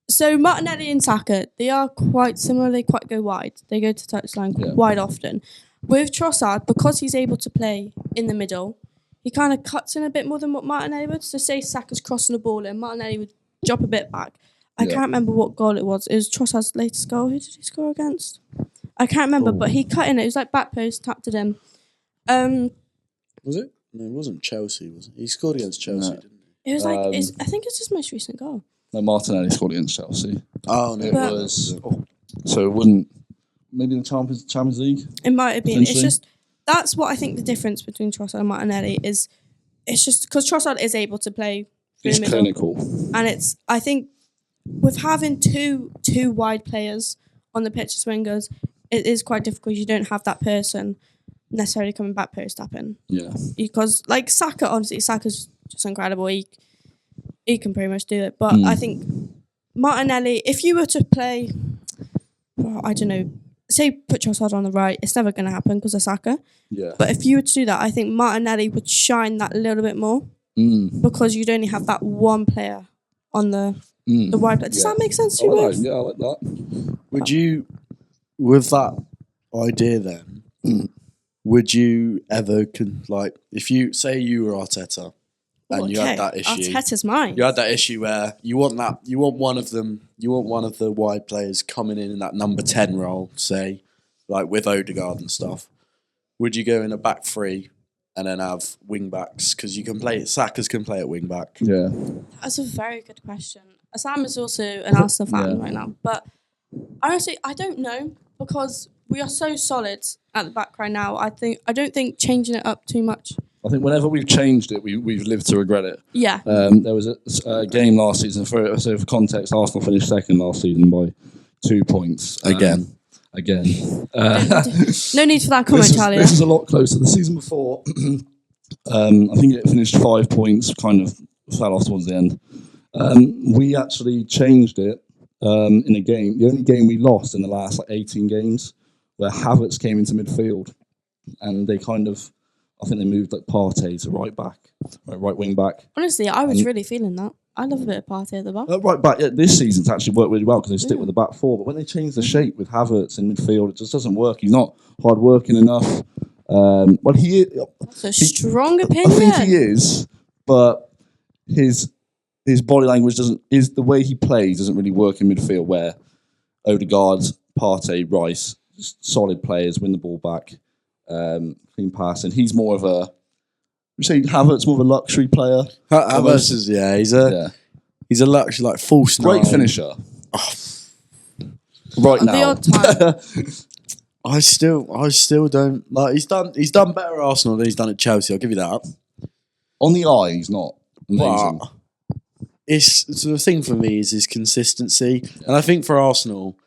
so Martinelli and Saka, they are quite similar. They quite go wide. They go to touchline quite often. With Trossard, because he's able to play in the middle, he kind of cuts in a bit more than what Martinelli would. So say Saka's crossing the ball and Martinelli would drop a bit back. I can't remember what goal it was. It was Trossard's latest goal. Who did he score against? I can't remember, but he cut in it. It was like back post, tapped it in. Was it? No, it wasn't Chelsea, was it? He scored against Chelsea, didn't he? It was I think it's his most recent goal. No, Martinelli scored against Chelsea. Oh, no. It was... so it wouldn't... Maybe in the Champions League? It might have been. It's just... That's what I think the difference between Trossard and Martinelli is. It's just because Trossard is able to play through the middle. Clinical. And it's... I think with having two wide players on the pitch as wingers, it is quite difficult. You don't have that person necessarily coming back post-tapping. Yeah. Because, like, Saka, honestly, Saka's just incredible. He can pretty much do it. But I think Martinelli, if you were to play, I don't know, say put Trossard on the right, it's never going to happen because of Saka. Yeah. But if you were to do that, I think Martinelli would shine that a little bit more because you'd only have that one player on the wide player. Does that make sense to you both? Yeah, I like that. Would you, with that idea then, would you ever, if you, say you were Arteta, and you had that issue. Arteta's mine. You had that issue where you want one of the wide players coming in that number 10 role, say, like with Odegaard and stuff. Would you go in a back three and then have wing backs? Because you can play, Saka's can play at wing back. Yeah. That's a very good question. Sam is also an Arsenal fan right now. But honestly, I don't know because we are so solid at the back right now. I don't think changing it up too much. I think whenever we've changed it, we've lived to regret it. Yeah. There was a game last season. For context, Arsenal finished second last season by 2 points. Again. again. No need for that comment, Charlie. This is a lot closer. The season before, I think it finished 5 points, kind of fell off towards the end. We actually changed it in a game. The only game we lost in the last 18 games, where Havertz came into midfield, and they kind of, I think they moved Partey to right wing back. Honestly, I was really feeling that. I love a bit of Partey at the back. Right back. Yeah, this season's actually worked really well because they stick with the back four. But when they change the shape with Havertz in midfield, it just doesn't work. He's not hard working enough. Well, That's a strong opinion. I think he is, but his body language the way he plays doesn't really work in midfield. Where Odegaard, Partey, Rice, just solid players, win the ball back, clean pass, and he's more of a. You say Havertz more of a luxury player. Havertz is he's a luxury, like false great finisher. Right At now, the odd time. I still don't like. He's done better at Arsenal than he's done at Chelsea. I'll give you that. on the eye, he's not amazing. But it's the thing for me is his consistency, and I think for Arsenal,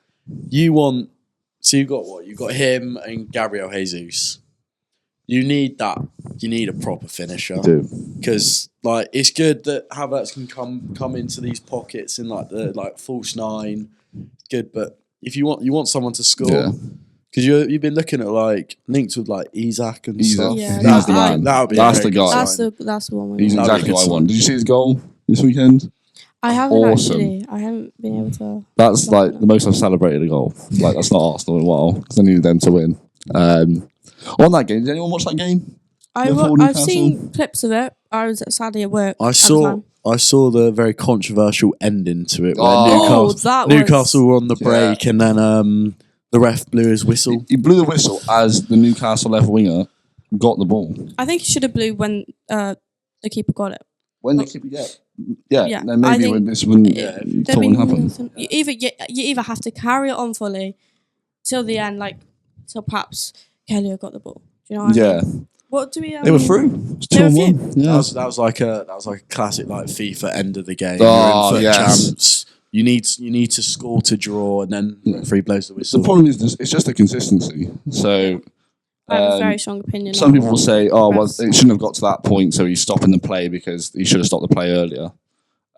you've got him and Gabriel Jesus. You need that. You need a proper finisher. Because it's good that Havertz can come into these pockets in the false nine. It's good, but if you want someone to score, because you've been looking at links with Isaac and stuff. Yeah, that's the man. That's the guy. That's the one. He's exactly what I want. Did you see his goal this weekend? I haven't Awesome. actually. I haven't been able to. That's the most I've celebrated a goal. That's not Arsenal in a while because I needed them to win. On that game, did anyone watch that game? I've seen clips of it. I was sadly at work. I saw the very controversial ending to it where Newcastle were on the break and then the ref blew his whistle. He blew the whistle as the Newcastle left winger got the ball. I think he should have blew when the keeper got it. When the keeper then maybe when this wouldn't happen. You either have to carry it on fully till the end, till perhaps Kelly got the ball. Do you know what I mean? What do we? They were through. It's 2-1. Yeah. That was like a classic FIFA end of the game. Oh, You're in foot champs. You need to score to draw, and then the referee blows the whistle. The problem is it's just the consistency. So I have a very strong opinion. Some people will say, "Oh, well, it shouldn't have got to that point, so he's stopping the play because he should have stopped the play earlier."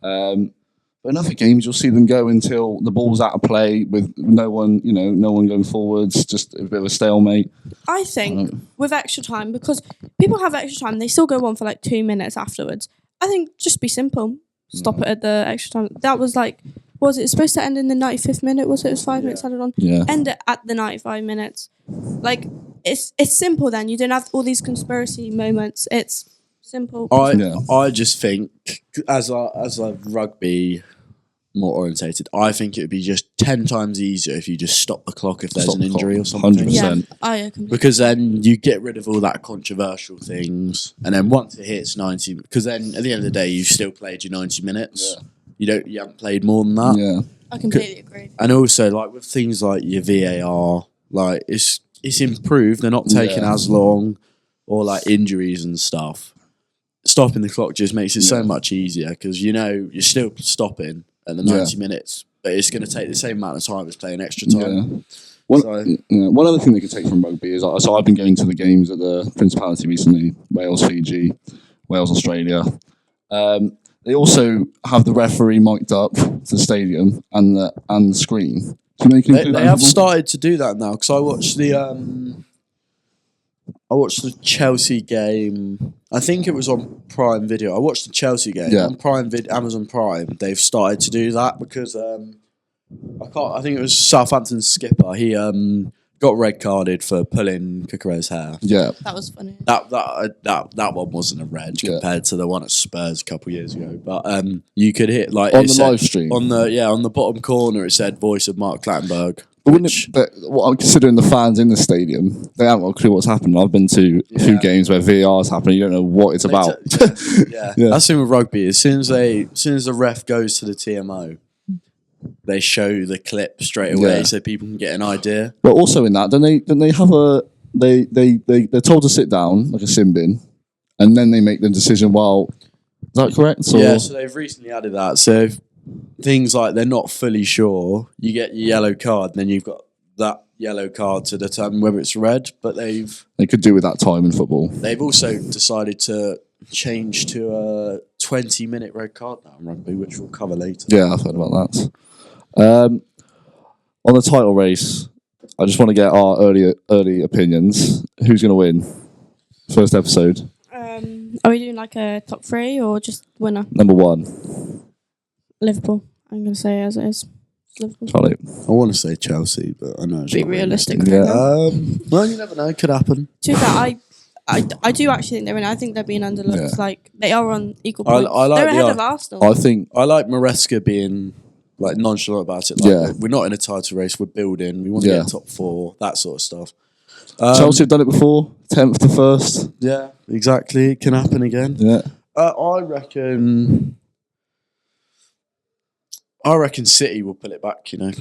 But in other games, you'll see them go until the ball's out of play with no one going forwards, just a bit of a stalemate. I think with extra time, because people have extra time, they still go on for 2 minutes afterwards. I think just be simple. Stop it at the extra time. That was was it supposed to end in the 95th minute? Was it? It was 5 minutes added on. Yeah. End it at the 95 minutes. It's simple then. You don't have all these conspiracy moments. It's simple. I just think as a rugby more orientated, I think it would be just 10 times easier if you just stop the clock if there's an injury or something. 100%. Yeah, because then you get rid of all that controversial things, and then once it hits 90, because then at the end of the day you've still played your 90 minutes. Yeah. You haven't played more than that. Yeah, I completely agree. And also with things like your VAR, it's improved. They're not taking as long, or injuries and stuff. Stopping the clock just makes it so much easier because you're still stopping at the 90 minutes, but it's going to take the same amount of time as playing extra time. Yeah. One other thing they could take from rugby is, I've been going to the games at the Principality recently, Wales, Fiji, Wales, Australia. They also have the referee mic'd up to the stadium and the screen. They have started to do that now because I watched the Chelsea game. I think it was on Prime Video. I watched the Chelsea game on Amazon Prime. They've started to do that because I think it was Southampton's skipper. He got red carded for pulling Cucurella's hair. Yeah, that was funny. That one wasn't a red compared to the one at Spurs a couple of years ago. But you could hit on the live stream on the bottom corner. It said "Voice of Mark Clattenburg." But what I'm considering the fans in the stadium, they haven't got a clue what's happening. I've been to a few games where VAR is happening. You don't know what it's about. That's the thing with rugby. As soon as the ref goes to the TMO, they show the clip straight away so people can get an idea. But also in that, then they have they're told to sit down like a sin bin, and then they make the decision. Well, is that correct? Yeah. So they've recently added that. So things like they're not fully sure, you get your yellow card, and then you've got that yellow card to determine whether it's red, but They could do with that time in football. they've also decided to change to a 20-minute red card now in rugby, which we'll cover later. Yeah, I've heard about that. On the title race, I just want to get our early opinions. Who's going to win? First episode. Are we doing like a top 3 or just winner? Number 1. Liverpool. I'm going to say as it is. Liverpool. Charlie. I want to say Chelsea, but I know it's Be not realistic. Yeah. Well, you never know. It could happen. To be fair, I do actually think they're in. I think they're being underlooked. Yeah. Like they are on equal I points. like they're the ahead ar- of Arsenal. I think I like Maresca being like nonchalant about it. Like, Yeah. we're not in a title race. We're building. We want to Yeah. get top 4. That sort of stuff. Chelsea have done it before. 10th to 1st. Yeah, exactly. It can happen again. Yeah. I reckon City will pull it back. You know,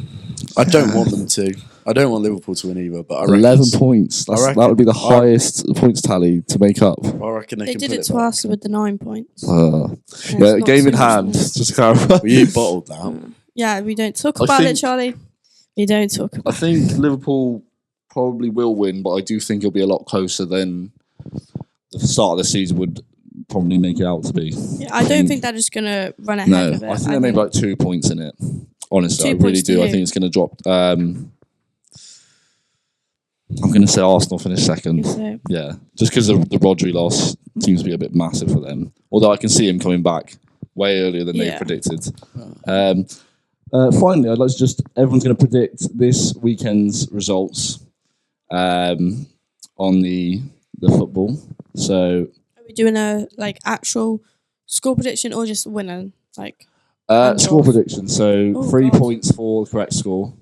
I don't want them to. I don't want Liverpool to win either. But I reckon 11 points. I reckon- That would be the highest points tally to make up. I reckon they they can did pull it it to back. Arsenal with the 9 points. Yeah, It's not game in too hand. much. Just to clarify. Well, you bottled that. Yeah, we don't talk I about it, think- Charlie. We don't talk I about think Liverpool probably will win, but I do think it'll be a lot closer than the start of the season would probably make it out to be. it. Yeah, I don't think they're just going to run ahead No, of it. I think they maybe like 2 points in it. Honestly, I 2 really points to do. I who? think it's going to drop. I'm going to say Arsenal finish second. So, Yeah, just because the Rodri loss seems to be a bit massive for them. Although I can see him coming back way earlier than they Yeah. predicted. Finally, I'd like to everyone's going to predict this weekend's results on the football. So are we doing a like actual score prediction or just winning? Like score prediction. So Oh, 3 God. points for the correct score,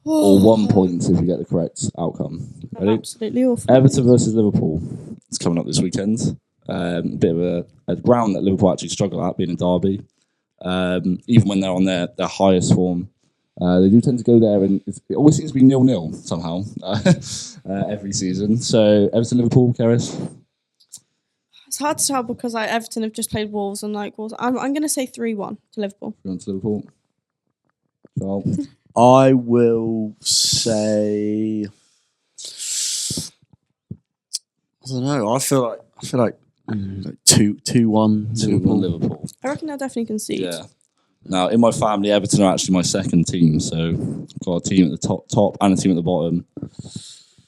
or 1 point if you get the correct outcome. I'm Ready? absolutely awful. Everton versus Liverpool. It's coming up this weekend. A bit of a ground that Liverpool actually struggle at, being a derby. Even when they're on their highest form, they do tend to go there, and it always seems to be 0-0 somehow every season. So Everton, Liverpool, Keres. It's hard to tell because like Everton have just played Wolves and like Wolves. I'm going to say 3-1 to Liverpool. Going to Liverpool. Charles. I will say. I don't know. I feel like 2-1 Liverpool. Liverpool. Liverpool. I reckon they'll definitely concede. Yeah. Now, in my family, Everton are actually my second team. So I've got a team at the top and a team at the bottom.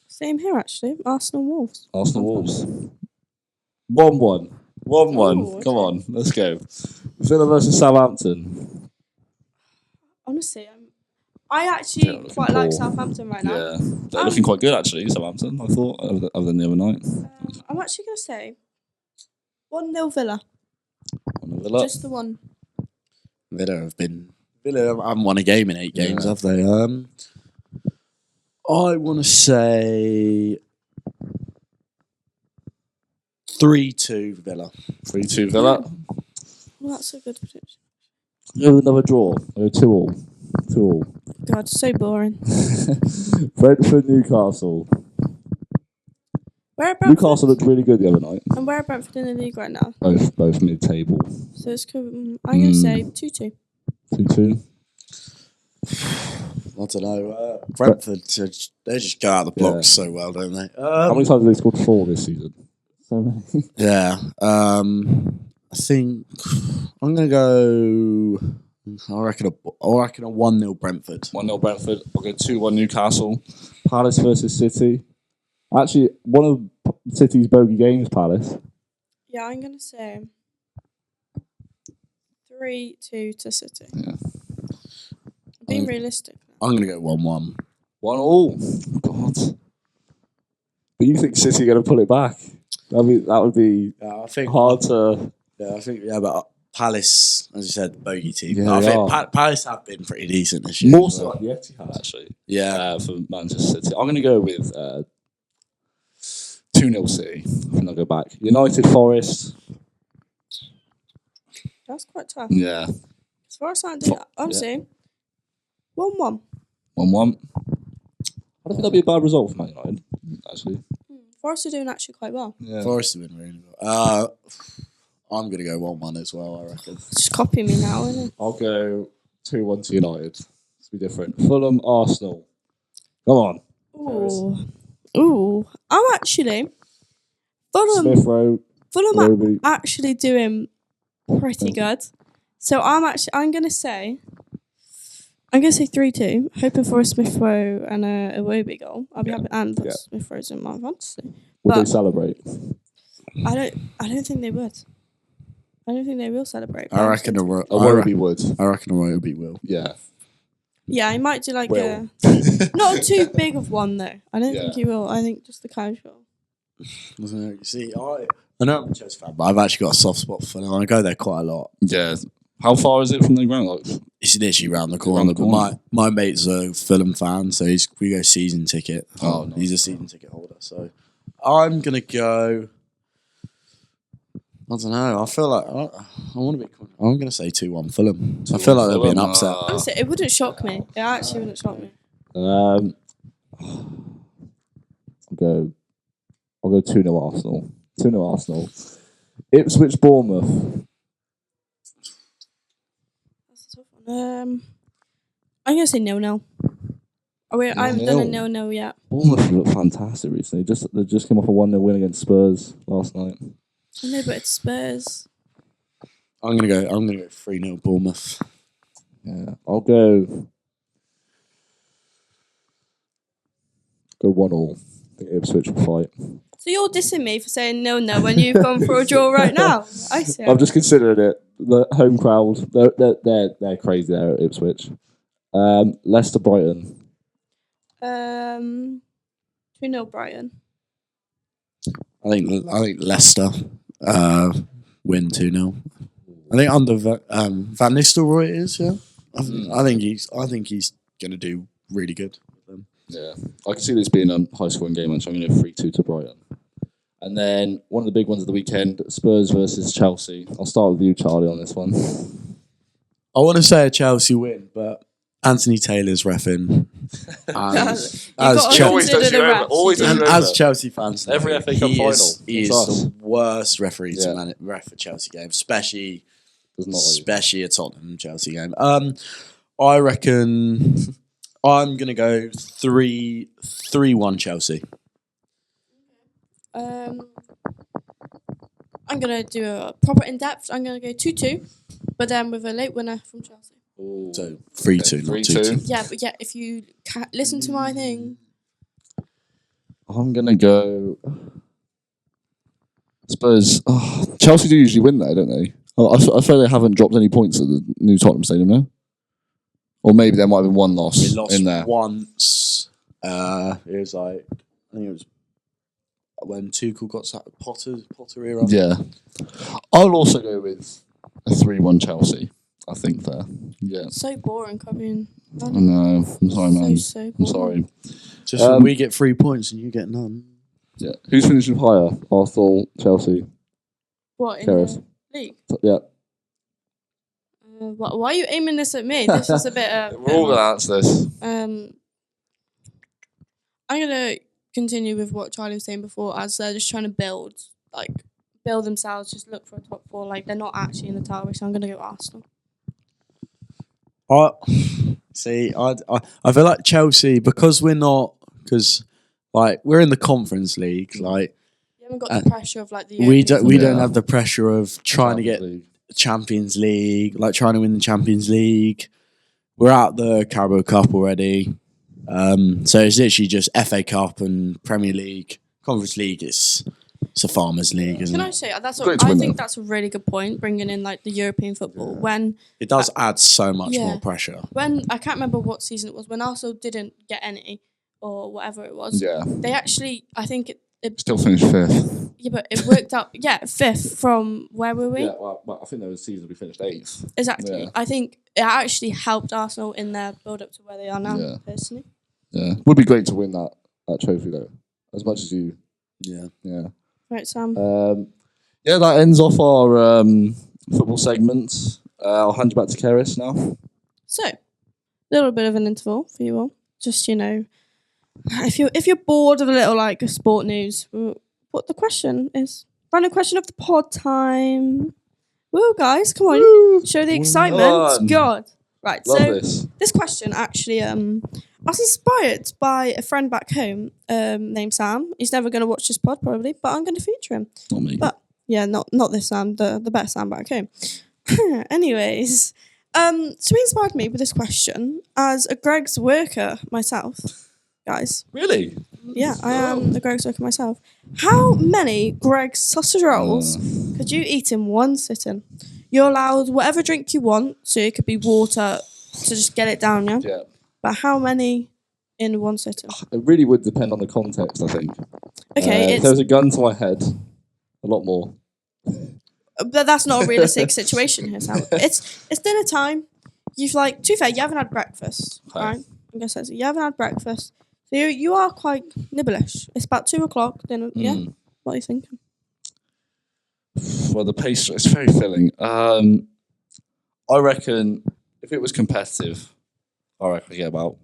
Same here actually. Arsenal Wolves. Arsenal Wolves. 1-1. 1-1. Oh, Come okay. on, let's go. Villa versus Southampton. Honestly, I actually Yeah, looking quite like poor. Southampton right now. Yeah, they're looking quite good actually, Southampton, I thought, other than the other night. I'm actually going to say 1-0 Villa. On the Villa. Just the one. Villa haven't won a game in 8 games, Yeah. have they? I want to say 3-2 Villa. 3-2 Villa. Well, that's a good prediction. Go with another draw. Go 2-2. 2-2. God, so boring. Brentford, Newcastle. Where are Brentford? Newcastle looked really good the other night. And where are Brentford in the league right now? Both mid-table. So it's I'm going to say 2-2. 2-2. I don't know. Brentford, they just go out the blocks so well, don't they? How many times have they scored 4 this season? So many. Yeah. I think I'm going to go. I reckon a 1-0 Brentford. 1-0 Brentford. I'll go 2-1 Newcastle. Palace versus City. Actually, one of City's bogey games, Palace. Yeah, I'm going to say 3-2 to City. Yeah. Being realistic. I'm going to go 1-1. 1-1. God. But you think City are going to pull it back? That would be I think. hard to. Yeah, but Palace, as you said, the bogey team. Yeah, But I they think are. Palace have been pretty decent this year. More so like the Etihad, actually. Yeah. For Manchester City. I'm going to go with 2-0 City. I think I'll go back. United, Forest. That's quite tough. Yeah. As far as I do that, honestly, 1-1. 1-1. I don't think that'd be a bad result for Man United, actually. Forest are doing actually quite well. Yeah. Forest have been really well. I'm going to go 1-1 as well, I reckon. Just copy me now, isn't it? I'll go 2-1 to United. It's be different. Fulham, Arsenal. Come on. Ooh. I'm actually Fulham. Smith Rowe. Fulham Roby. are actually doing pretty good. So I'm gonna say 3-2, hoping for a Smith Rowe and a Iwobi goal. I'll be happy, and Smith Rowe's in my fantasy. Would they But celebrate? I don't think they would. I don't think they will celebrate. I reckon Iwobi would. I reckon Iwobi will. Yeah. Yeah, he might do like Will. not too big of one though. I don't think Yeah. he will. I think just the casual. You see, I know I'm a Chelsea fan, but I've actually got a soft spot for Fulham. I go there quite a lot. Yeah. How far is it from the ground? Like, It's literally round the corner. Round the corner. But my mate's a Fulham fan, so we go season ticket. Oh, nice. He's a season ticket holder. So I'm gonna go. I don't know. I feel like I want to be. I'm gonna say 2-1 Fulham. I feel like there'll be an Fulham, upset. Honestly, it wouldn't shock me. It actually wouldn't shock me. I'll go 2-0 Arsenal. 2-0 Arsenal. Ipswich Bournemouth. That's a tough one. I'm gonna say 0-0. I haven't done a 0-0 yet. Bournemouth have looked fantastic recently. They just came off a 1-0 win against Spurs last night. I know, but it's Spurs. I'm gonna go 3-0 Bournemouth. Yeah, I'll go 1-all. I think Ipswich will fight. So you're dissing me for saying 0-0 when you've gone for a draw right now? I see. I'm just considering it. The home crowd, they're crazy there at Ipswich. Leicester Brighton. 2-0 Brighton. I think Leicester win 2-0. I think under Van Nistelrooy it is. Yeah, I think he's gonna do really good with them. Yeah, I can see this being a high-scoring game, so I'm going to go 3-2 to Brighton. And then one of the big ones of the weekend: Spurs versus Chelsea. I'll start with you, Charlie, on this one. I want to say a Chelsea win, but Anthony Taylor's reffing. As Chelsea fans, Every FA Cup final. He is the worst referee to ref a Chelsea game, especially a Tottenham Chelsea game. I reckon I'm gonna go 3-1 Chelsea. I'm gonna do a proper in-depth. I'm gonna go 2-2, but then with a late winner from Chelsea. Ooh. So 3-2, not 2-2. Yeah, but if you listen to my thing. I'm going to go Spurs. Oh, Chelsea do usually win that, don't they? I feel they haven't dropped any points at the new Tottenham Stadium, no? Or maybe there might have been one loss We lost in there. once. It was like, I think it was when Tuchel got sacked. Potter era. Yeah. I'll also go with a 3-1 Chelsea, I think, there. Yeah. So boring, copying. I know. I'm sorry, man. So I'm sorry. Just when we get 3 points and you get none. Yeah. Who's finishing higher? Arsenal, Chelsea? What, in Keres. the league? Yeah. Why are you aiming this at me? This is a bit... We're all going to answer this. I'm going to continue with what Charlie was saying before, as they're just trying to build themselves, just look for a top 4. Like, they're not actually in the title race, so I'm going to go Arsenal. I feel like Chelsea, because we're in the Conference League, like You haven't got the pressure of like the we European don't have the pressure of trying to get Champions League, like trying to win the Champions League. We're out the Carabao Cup already, so it's literally just FA Cup and Premier League. Conference League is a farmers' league, isn't Can it? I say that's? Great to I win think though. that's a really good point. Bringing in like the European football when It does add so much yeah. more pressure. when I can't remember what season it was when Arsenal didn't get any or whatever it was. Yeah. They actually, I think it Still finished 5th. yeah, but it worked out. Yeah, 5th from where were we? Yeah, well, I think there was a season we finished 8th. Exactly. Yeah. I think it actually helped Arsenal in their build up to where they are now. Yeah. Personally, Yeah. Would be great to win that trophy, though. As much as you... Yeah. Yeah. right, Sam. Yeah, that ends off our football segment. I'll hand you back to Keres now. So, a little bit of an interval for you all. Just if you're bored of a little like sport news, what the question is? Random question of the pod time. Woo, guys, come on, show the excitement. on. God, right. Love so this. this question actually, I was inspired by a friend back home named Sam. He's never going to watch this pod probably, but I'm going to feature him. Not me. But yeah, not this Sam, the better Sam back home. Anyways, so he inspired me with this question as a Greg's worker myself, guys. Really? Yeah, I am a Greg's worker myself. How many Greg's sausage rolls could you eat in one sitting? You're allowed whatever drink you want, so it could be water to just get it down, yeah? Yeah. But how many in one sitting? It really would depend on the context, I think. Okay, if there was a gun to my head, a lot more. but that's not a realistic situation here, Sam. It's dinner time. You've to be fair, you haven't had breakfast, Okay. right? I'm gonna say so. You haven't had breakfast, so you are quite nibblish. It's about 2:00 dinner. Yeah, what are you thinking? Well, the pastry, it's very filling. I reckon if it was competitive, I reckon I get about...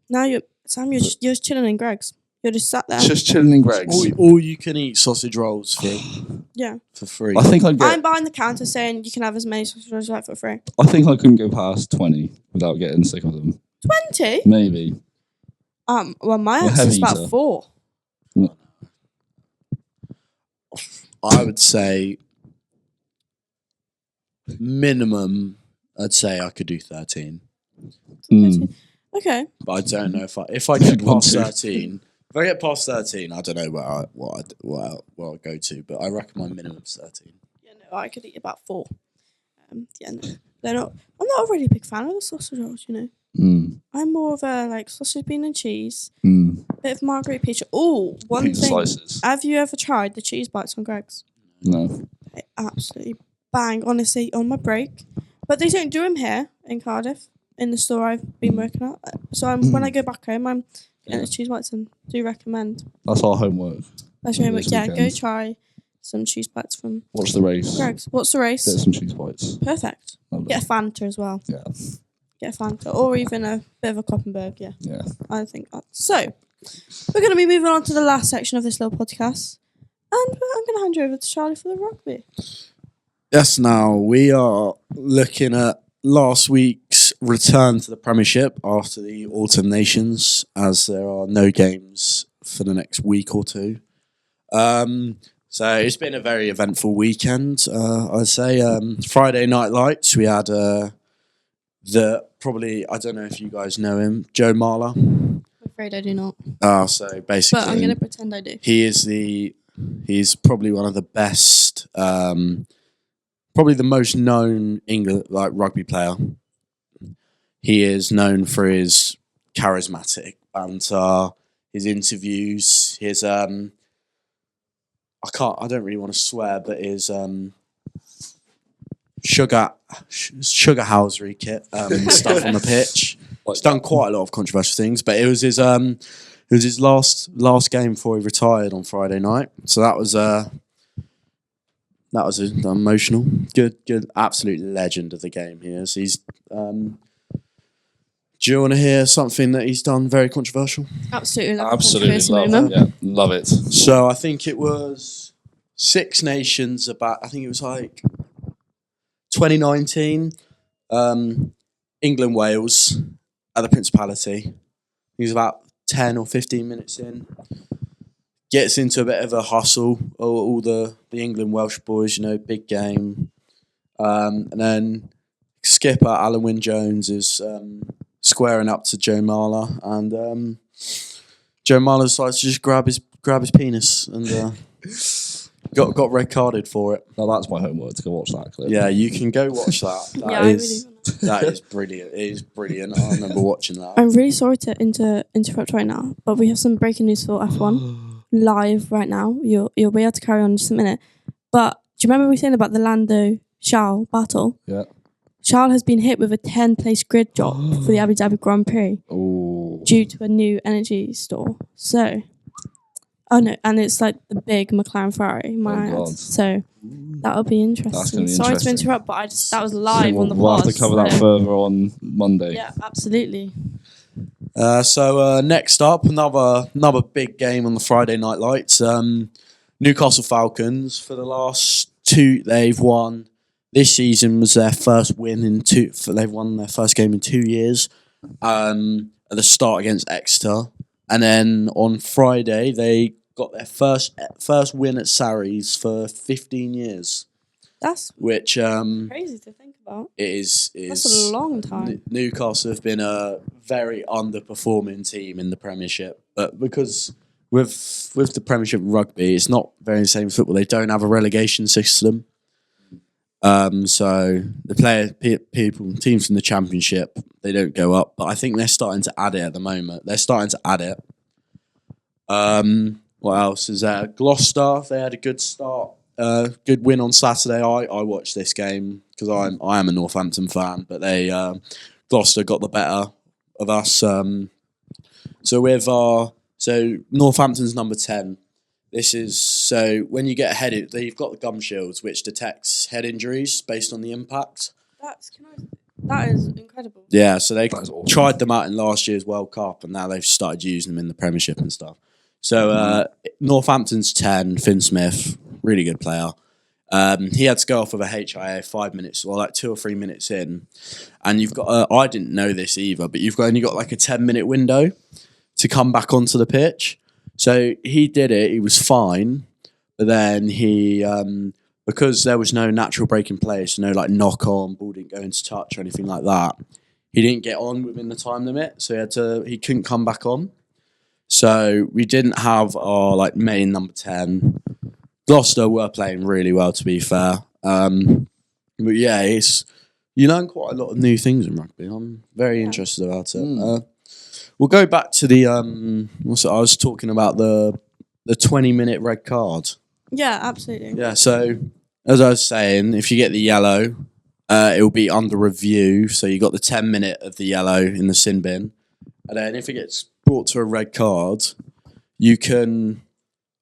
Now Sam, you're just chilling in Greg's. You're just sat there. Just chilling in Greg's. All you can eat sausage rolls Yeah. for free. I think I'd get... I'm behind the counter saying you can have as many sausages as you like for free. I think I couldn't go past 20 without getting sick of them. 20? Maybe. Well, my You're a answer is heavy about eater. 4. I would say minimum. I'd say I could do 13, Okay. but I don't know if I get Want past to. 13. If I get past 13, I don't know where I'll go to, but I reckon my minimum is 13. Yeah, no, I could eat about 4. Yeah, no, they're not. I'm not a really big fan of the sausage rolls. I'm more of a sausage, bean, and cheese. Bit of margherita pizza. Oh, one Pizza thing. slices. Have you ever tried the cheese bites on Greg's? No. They absolutely bang. Honestly, on my break, but they don't do them here in Cardiff in the store I've been working at. So when I go back home, I'm getting the cheese bites and do recommend. That's our homework. That's your homework. This Yeah, go weekend. try some cheese bites from Watch the race. Greg's. What's the race? Get some cheese bites. Perfect. Lovely. Get a Fanta as well. Yeah. Get a Fanta, or even a bit of a Koppenberg. Yeah, Yeah. I think that. So we're going to be moving on to the last section of this little podcast, and I'm going to hand you over to Charlie for the rugby. Yes, now we are looking at last week's return to the Premiership after the Autumn Nations, as there are no games for the next week or two. So it's been a very eventful weekend, I'd say. Friday Night Lights, we had I don't know if you guys know him, Joe Marler. I'm afraid I do not, So basically, but I'm going to pretend I do. He's probably one of the best, probably the most known English rugby player. He is known for his charismatic banter, his interviews, his I don't really want to swear, but his sugar housery kit stuff on the pitch. He's done quite a lot of controversial things, but it was his last game before he retired on Friday night. So that was emotional. Good, absolute legend of the game he is. He's do you want to hear something that he's done very controversial? Absolutely love Absolutely the love moment. it. Yeah, love it. So I think it was Six Nations I think it was 2019, England, Wales at the Principality. He was about 10 or 15 minutes in. Gets into a bit of a hustle. All the England Welsh boys, big game. And then skipper Alan Wynne-Jones is squaring up to Joe Marler, and Joe Marler decides to just grab his penis and got red carded for it. Now that's my homework, to go watch that clip. Yeah, you can go watch that. Yeah, I really That is brilliant. It is brilliant. I remember watching that. I'm really sorry to interrupt right now, but we have some breaking news for F1 live right now. You'll be able to carry on in just a minute. But do you remember we were saying about the Lando Charles battle? Yeah. Charles has been hit with a 10-place grid drop for the Abu Dhabi Grand Prix due to a new energy store. So, and it's like the big McLaren Ferrari. God. So that'll be interesting. That's gonna be Sorry interesting. to interrupt, but that was live on the We'll pod. have to cover that further on Monday. Yeah, absolutely. So next up, another big game on the Friday Night Lights. Newcastle Falcons, for the last two, they've won. This season was their first win in two. They've won their first game in 2 years, and at the start against Exeter, and then on Friday they got their first win at Sarries for 15 years. That's which crazy to think about. is That's a long time. Newcastle have been a very underperforming team in the Premiership, but because with the Premiership rugby, it's not very the same as football. They don't have a relegation system. So the teams in the Championship, they don't go up, but I think they're starting to add it at the moment. They're starting to add it. What else is there? Gloucester, they had a good start, good win on Saturday. I watched this game because I am a Northampton fan, but Gloucester got the better of us. So Northampton's number 10. This is so when you get headed, they've got the gum shields which detects head injuries based on the impact. That is incredible. Yeah, so they Awesome. tried them out in last year's World Cup, and now they've started using them in the Premiership and stuff. So Northampton's 10, Finn Smith, really good player. He had to go off with a HIA 5 minutes, or like 2 or 3 minutes in, and you've got. I didn't know this either, but you've only got like a 10-minute window to come back onto the pitch. So he did it. He was fine, but then he because there was no natural break in play, so no like knock on, ball didn't go into touch or anything like that. He didn't get on within the time limit, so he couldn't come back on. So we didn't have our like main number 10. Gloucester were playing really well, to be fair. But yeah, you learn quite a lot of new things in rugby. I'm very interested about it. We'll go back to the I was talking about the 20-minute red card. Yeah, absolutely. Yeah, so as I was saying, if you get the yellow, it will be under review. So you got the 10-minute of the yellow in the sin bin, and then if it gets brought to a red card, you can,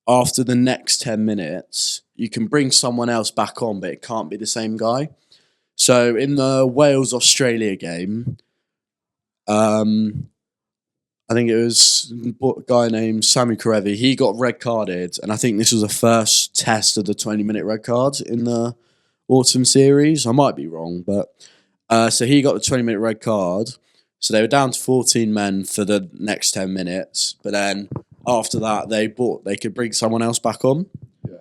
after the next 10 minutes, you can bring someone else back on, but it can't be the same guy. So in the Wales-Australia game, I think it was a guy named Sammy Karevi. He got red carded, and I think this was the first test of the 20-minute red card in the autumn series. I might be wrong, but so he got the 20-minute red card. So they were down to 14 men for the next 10 minutes, but then after that they could bring someone else back on. Yeah.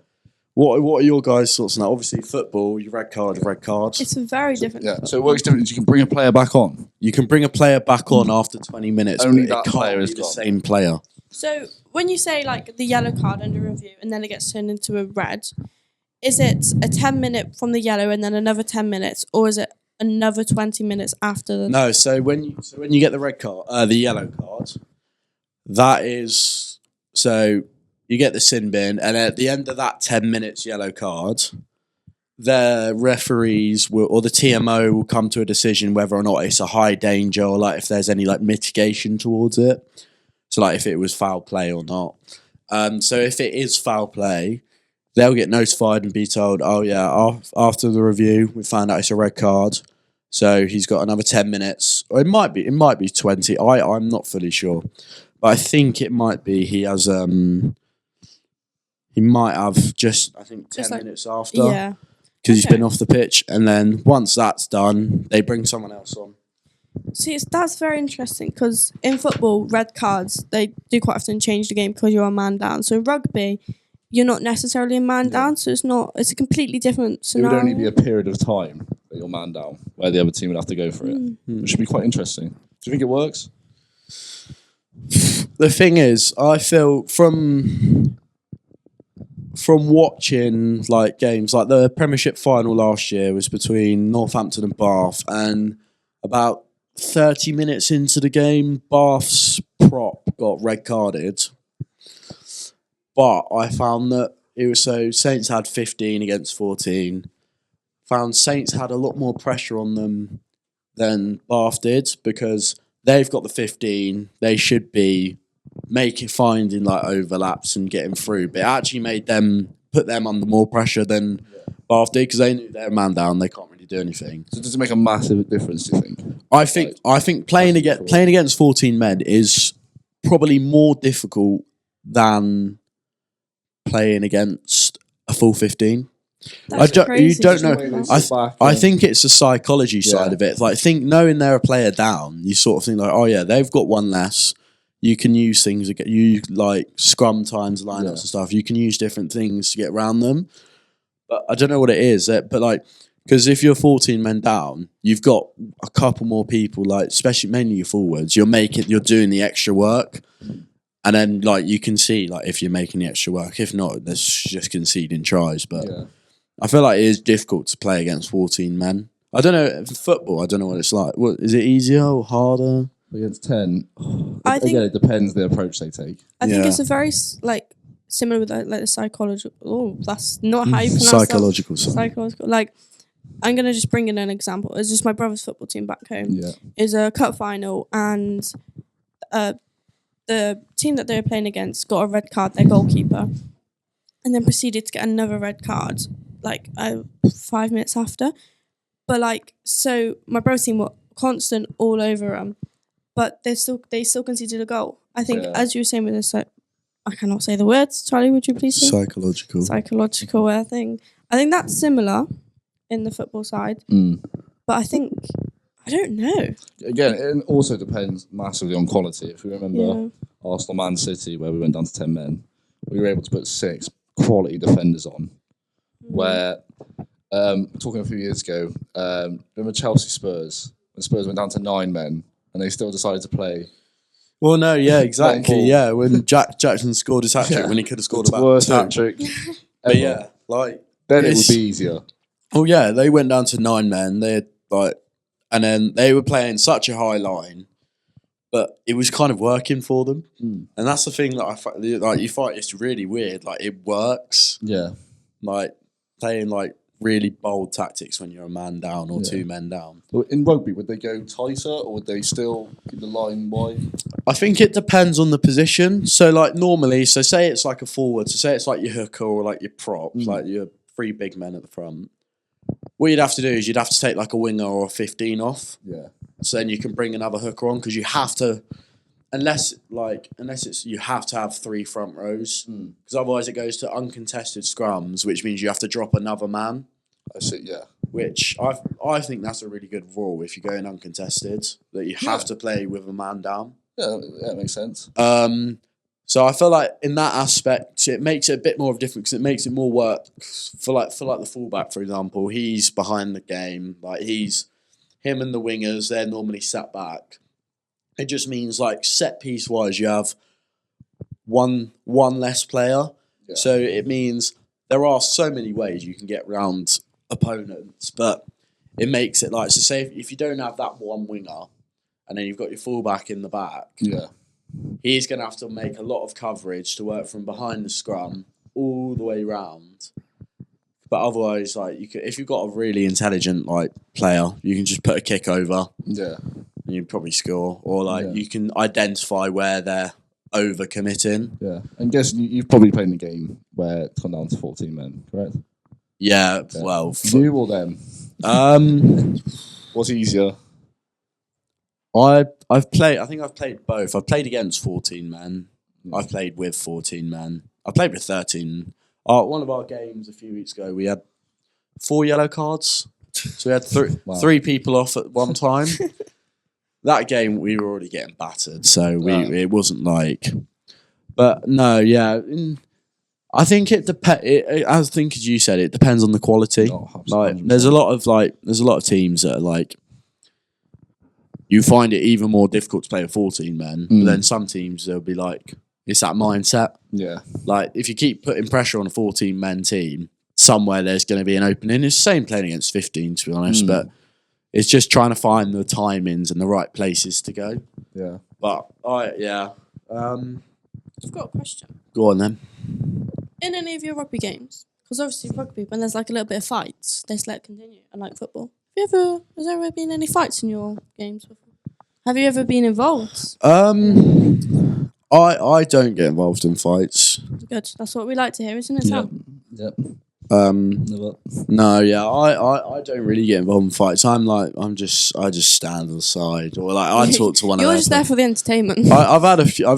What are your guys' thoughts on that? Obviously, football, you red card. It's very different. Yeah, so it works differently. You can bring a player back on. You can bring a player back on after 20 minutes. Only but that player is the gone. same player. So when you say like the yellow card under review and then it gets turned into a red, is it a 10-minute from the yellow and then another 10 minutes, or is it another 20 minutes after the? No, so when you get the red card, the yellow card, that is so you get the sin bin, and at the end of that 10 minutes yellow card, the referees or the TMO will come to a decision whether or not it's a high danger, or like if there's any like mitigation towards it. So like if it was foul play or not. So if it is foul play, they'll get notified and be told, oh yeah, after the review, we found out it's a red card. So he's got another 10 minutes. Or it might be 20. I'm not fully sure. But I think it might be he has he might have just 10 minutes after. Yeah. Because he's been off the pitch. And then once that's done, they bring someone else on. See, that's very interesting because in football, red cards, they do quite often change the game because you're a man down. So rugby, you're not necessarily a man down, so it's a completely different scenario. It would only be a period of time that you're man down, where the other team would have to go for it. Which should be quite interesting. Do you think it works? The thing is, I feel from watching like games, like the Premiership final last year was between Northampton and Bath, and about 30 minutes into the game, Bath's prop got red carded. But I found that it was so Saints had 15 against 14. Found Saints had a lot more pressure on them than Bath did because they've got the 15. They should be finding like overlaps and getting through. But it actually put them under more pressure than Bath did because they knew they were man down. They can't really do anything. So does it make a massive difference, do you think? I think playing against 14 men is probably more difficult than playing against a full 15. That's You crazy. don't know. Back I and- think it's the psychology side Yeah. of it. Like, knowing they're a player down, you sort of think like, oh yeah, they've got one less. You can use things again. You like scrum times, lineups and stuff. You can use different things to get around them. But I don't know what it is. But like, because if you're 14 men down, you've got a couple more people. Like, especially mainly your forwards. You're doing the extra work, and then like you can see like if you're making the extra work. If not, there's just conceding tries. But I feel like it is difficult to play against 14 men. I don't know football. I don't know what it's like. What is it easier or harder? Against 10, I think again, it depends the approach they take. I think Yeah. it's a very similar with like the psychological. Oh, that's not how you pronounce that. Psychological side. Psychological. Like, I'm gonna just bring in an example. It's just my brother's football team back home. Yeah. Is a cup final, and the team that they were playing against got a red card. Their goalkeeper, and then proceeded to get another red card 5 minutes after. But so my brother's team were constant all over them, but they still conceded a goal. I think, as you were saying with this, I cannot say the words. Charlie, would you please? Psychological thing. I think that's similar in the football side, but I don't know. Again, it also depends massively on quality. If you remember Arsenal Man City, where we went down to 10 men, we were able to put 6 quality defenders on. Where, talking a few years ago, remember Chelsea Spurs? When Spurs went down to 9 men, and they still decided to play. Well, no, yeah, exactly. Liverpool. Yeah, when Jackson scored his hat trick when he could have scored about Worst 2. hat trick. But yeah, like Then it would be easier. oh yeah, they went down to 9 men. They had and then they were playing such a high line, but it was kind of working for them. And that's the thing that you find. It's really weird. Like, it works. Yeah. Like playing like really bold tactics when you're a man down or 2 men down. Well, in rugby, would they go tighter or would they still keep the line wide? I think it depends on the position. So like normally, say it's like a forward, so say it's like your hooker or like your prop, like your 3 big men at the front. What you'd have to do is you'd have to take like a winger or a 15 off. Yeah. So then you can bring another hooker on because you have to, unless it's you have to have 3 front rows because otherwise it goes to uncontested scrums, which means you have to drop another man. I see. Yeah. Which I think that's a really good rule if you're going uncontested that you have to play with a man down. Yeah, that makes sense. So I feel like in that aspect, it makes it a bit more of a difference because it makes it more work for the fullback, for example. He's behind the game, like him and the wingers. They're normally sat back. It just means like set piece wise, you have one less player. Yeah. So it means there are so many ways you can get around opponents, but it makes it like, so say if you don't have that one winger and then you've got your fullback in the back, he's going to have to make a lot of coverage to work from behind the scrum all the way round. But otherwise, like if you've got a really intelligent like player, you can just put a kick over, and you'd probably score, or you can identify where they're over committing. Yeah, and guessing you've probably played in a game where it's gone down to 14 men, correct? Yeah. Well, you or them? What's easier? I think I've played both. I've played against 14 men. I've played with 14 men. I played with 13. One of our games a few weeks ago, we had 4 yellow cards. So we had 3 people off at one time. That game, we were already getting battered. So it wasn't like... But no, yeah. I think it depends. I think, as you said, it depends on the quality. There's a lot of teams that are like... You find it even more difficult to play with 14 men. But then some teams, they'll be like, it's that mindset. Yeah. Like, if you keep putting pressure on a 14-man team, somewhere there's going to be an opening. It's the same playing against 15, to be honest. But it's just trying to find the timings and the right places to go. Yeah. But, I've got a question. Go on, then. In any of your rugby games, because obviously rugby, when there's like a little bit of fights, they just let it continue, unlike football. Has there ever been any fights in your games before? Have you ever been involved? I don't get involved in fights. Good. That's what we like to hear, isn't it, Sam? Yep. No, yeah, I don't really get involved in fights. I just stand on the side, or like I talk to one of them. You're just there for the entertainment. I've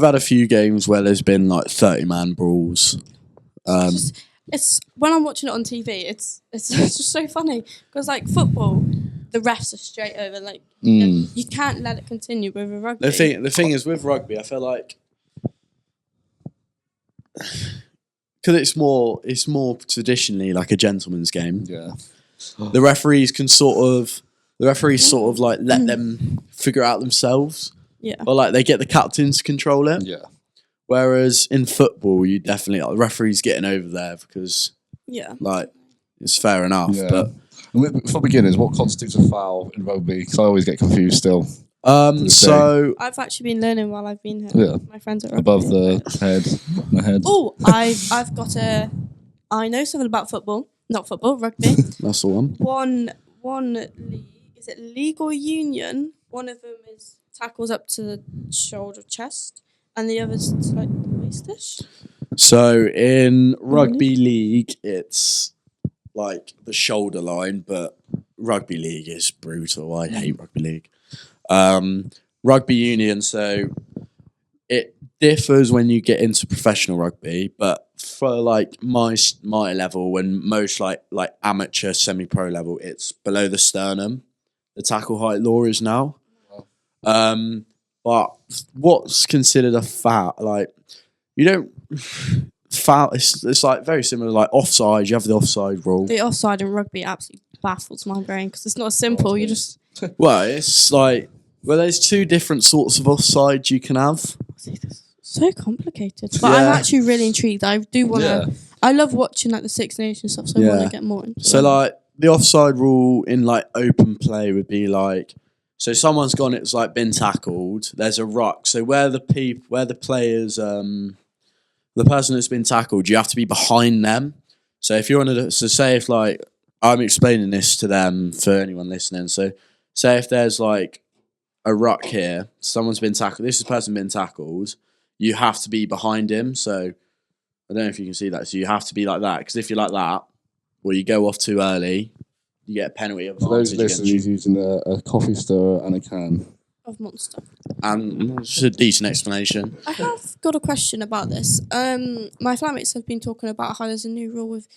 had a few games where there's been like 30-man brawls. it's when I'm watching it on TV, it's just so funny because like football, the refs are straight over. Like you can't let it continue with a rugby. The thing is with rugby, I feel like because it's more traditionally like a gentleman's game. Yeah. The referees sort of like let them figure it out themselves. Yeah. Or like they get the captains to control it. Yeah. Whereas in football, you definitely the referee's getting over there because like it's fair enough. Yeah. But for beginners, what constitutes a foul in rugby? Because I always get confused still. So I've actually been learning while I've been here. Yeah. My friends are rugby. Above the head. Oh, I've got I know something about football. Not football, rugby. that's the one. One league, is it league or union? One of them is tackles up to the shoulder, chest, and the other's like waist-ish. So in rugby league, it's like the shoulder line, but rugby league is brutal. I hate rugby league. Rugby union, so it differs when you get into professional rugby, but for like my level, when most like amateur semi-pro level, it's below the sternum. The tackle height law is now. But what's considered a foul, like you don't foul. It's like very similar, like offside. You have the offside rule. The offside in rugby absolutely baffles my brain because it's not simple. You just Well, it's like there's two different sorts of offside you can have. so complicated. But I'm actually really intrigued. I do want to. I love watching like the Six Nations stuff, so I want to get more into So like the offside rule in like open play would be like, so someone's gone, it's like been tackled. There's a ruck. So where the players, the person that's been tackled, you have to be behind them. So if you're say if like I'm explaining this to them for anyone listening. So say if there's like a ruck here, someone's been tackled. This person been tackled. You have to be behind him. So I don't know if you can see that. So you have to be like that because if you're like that, well, you go off too early, you get a penalty. For those listeners, he's using a coffee stirrer and a can of Monster. And it's a decent explanation. I have got a question about this. My flatmates have been talking about how there's a new rule with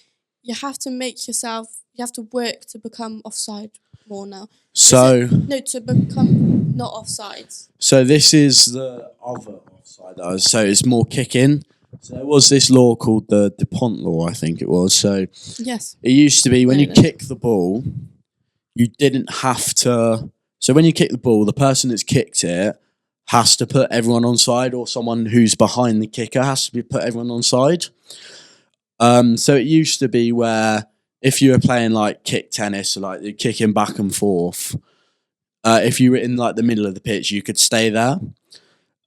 you have to work to become offside more now. So to become not offsides. So this is the other offside. So it's more kicking. So there was this law called the DuPont law, I think it was. So yes, it used to be when you kick the ball, you didn't have to. So when you kick the ball, the person that's kicked it has to put everyone on side, or someone who's behind the kicker has to put everyone on side. So it used to be where if you were playing like kick tennis, or like you're kicking back and forth, if you were in like the middle of the pitch, you could stay there.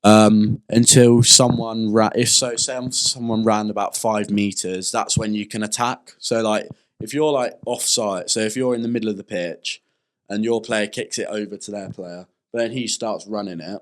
Until someone say someone ran about 5 meters, that's when you can attack. So like if you're like offside, so if you're in the middle of the pitch and your player kicks it over to their player, but then he starts running it,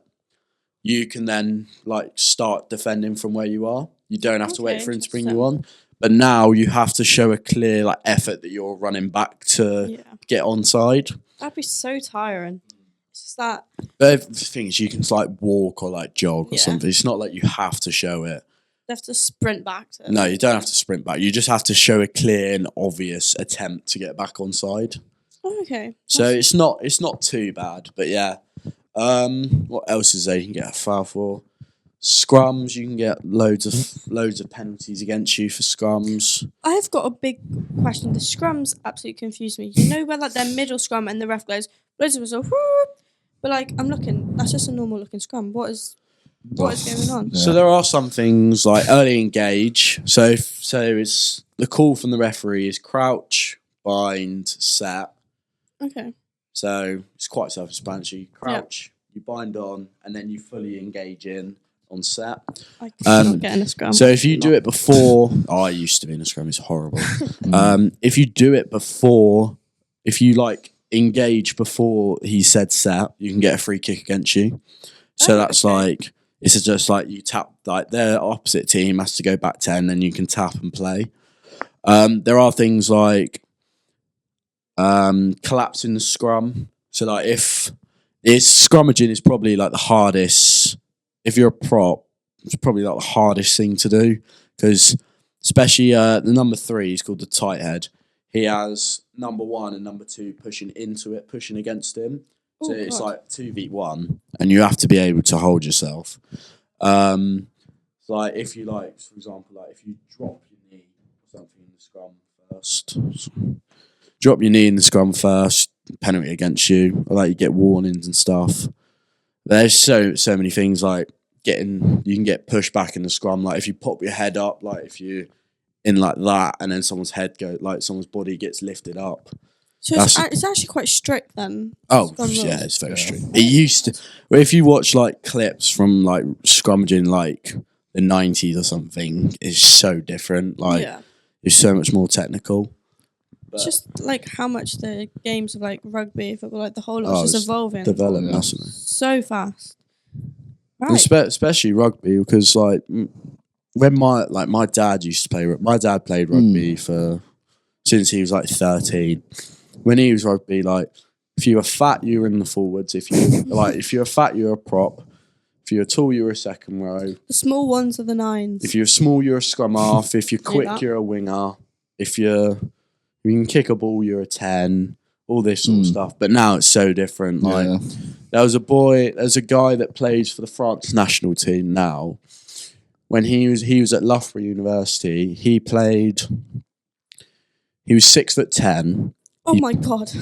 you can then like start defending from where you are. You don't have to wait for him to bring you on. But now you have to show a clear like effort that you're running back to get onside. That'd be so tiring. It's just that. But the thing is, you can like walk or like jog or something. It's not like you have to show it. You have to sprint back. No, you don't have to sprint back. You just have to show a clear and obvious attempt to get back onside. Oh, okay. So it's not too bad, but yeah. What else is there you can get a foul for? Scrums, you can get loads of penalties against you for scrums. I've got a big question. The scrums absolutely confuse me. You know where like their middle scrum and the ref goes, loads of us are, but like I'm looking, that's just a normal looking scrum. What is going on? Yeah. So there are some things like early engage. So it's the call from the referee is crouch, bind, set. Okay. So it's quite self-explanatory. You crouch, you bind on, and then you fully engage in on set. I cannot get in a scrum. So if you do it before, I used to be in a scrum. It's horrible. If you do it before, if you like engage before he said set, you can get a free kick against you. So that's like it's just like you tap, like their opposite team has to go back 10, then you can tap and play. There are things like collapsing the scrum. So like if it's scrummaging is probably like the hardest. If you're a prop, it's probably like the hardest thing to do because especially the number 3 is called the tight head. He has number 1 and number 2 pushing into it, pushing against him. So it's God. like 2v1, and you have to be able to hold yourself. Like if you for example, like if you drop your knee or something in the scrum first, drop your knee in the scrum first, penalty against you, or like you get warnings and stuff. There's so many things like you can get pushed back in the scrum. Like if you pop your head up, like if you in like that, and then someone's body gets lifted up. So it's actually quite strict then. Oh yeah, it's very strict. It used to. Well, if you watch like clips from like scrummaging like the 90s or something, it's so different. Like it's so much more technical. It's just like how much the games of like rugby, football, like the whole lot's just evolving. Developing massively. So fast. Right. Especially rugby, because like when my dad used to play. My dad played rugby since he was like 13. When he was rugby, like if you were fat, you were in the forwards. If you were fat, you were a prop. If you were tall, you were a second row. The small ones are the 9s. If you're small, you're a scrum half. If you're quick, you're a winger. If you can kick a ball, you're a 10. All this sort of stuff. But now it's so different. Like there's a guy that plays for the France national team now. When he was at Loughborough University, he was 6'10". Oh my God.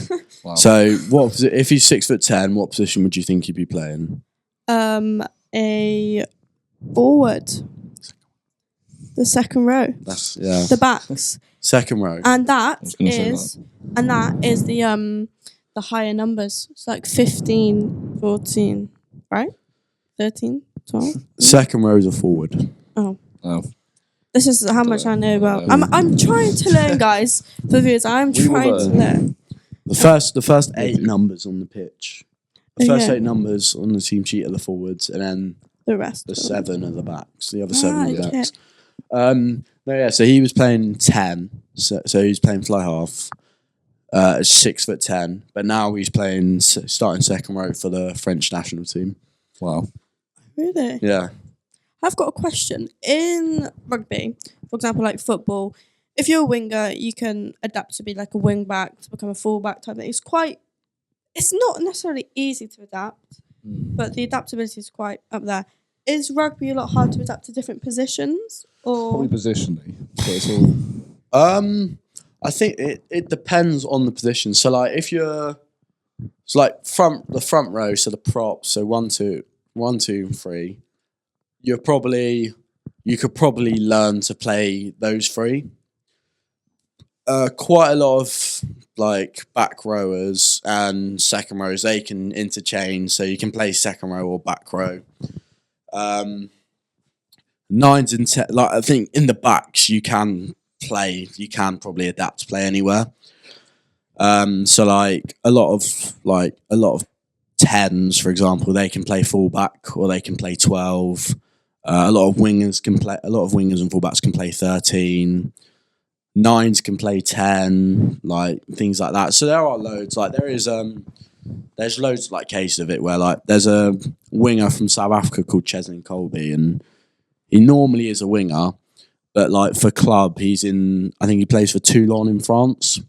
Wow. So if he's 6'10", what position would you think he'd be playing? A forward. The second row. The backs. Second row. And that is the higher numbers. It's like 15, 14, right? 13, 12. Second row is a forward. Oh. This is how much I know about. I'm trying to learn, guys. For the viewers, I'm trying to learn. The first 8 numbers on the pitch. The first 8 numbers on the team sheet are the forwards, and then the rest. The 7 are the backs. The other 7 are the backs. So he was playing 10. So he was playing fly half. 6'10", but now he's playing starting second row for the French national team. Wow. Really? Yeah. I've got a question. In rugby, for example, like football, if you're a winger, you can adapt to be like a wing back, to become a full back type thing. It's not necessarily easy to adapt, but the adaptability is quite up there. Is rugby a lot hard to adapt to different positions? Or probably positionally, but it's all... I think it depends on the position. So like if you're the front row, so the props, so 1, 2, and 3, you could probably learn to play those 3. Quite a lot of like back rowers and second rows, they can interchange, so you can play second row or back row. 9s and 10, like I think in the backs you can probably adapt to play anywhere. So like a lot of 10s, for example, they can play fullback or they can play 12. A lot of wingers and fullbacks can play 13. 9s can play 10, like things like that. So there are loads. Like there's loads of like cases of it where like there's a winger from South Africa called Cheslin Colby, and he normally is a winger, but like for club I think he plays for Toulon in France.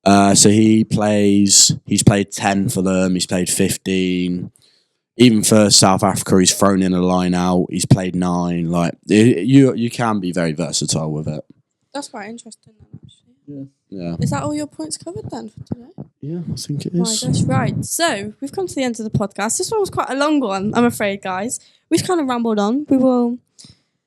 So he's played 10 for them, he's played 15. Even for South Africa, he's thrown in a line out, he's played 9. Like you can be very versatile with it. That's quite interesting then, actually. Yeah. Is that all your points covered then for today? Yeah, I think it is. My gosh, right. So we've come to the end of the podcast. This one was quite a long one, I'm afraid, guys. We've kind of rambled on.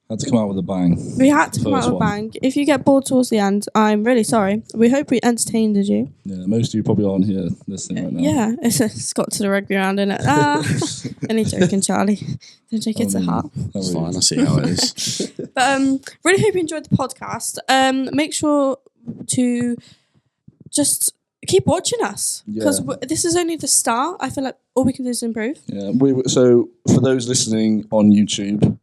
Had to come out with a bang. We had to come out with a bang. If you get bored towards the end, I'm really sorry. We hope we entertained you. Yeah, most of you probably aren't here listening right now. Yeah, it's got to the rugby round, isn't it? Only joking, Charlie. Don't take it to heart. It's fine, I see how it is. But really hope you enjoyed the podcast. Make sure to just keep watching us, because this is only the start. I feel like all we can do is improve. Yeah. So for those listening on YouTube,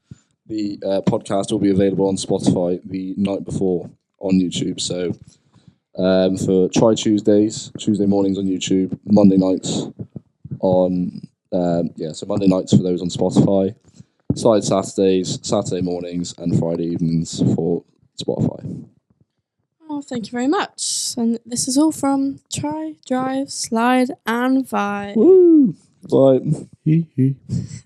the podcast will be available on Spotify the night before on YouTube. So for Tuesday mornings on YouTube, Monday nights on so Monday nights for those on Spotify, Saturday mornings, and Friday evenings for Spotify. Oh, thank you very much. And this is all from Try, Drive, Slide and Vibe. Woo! Bye.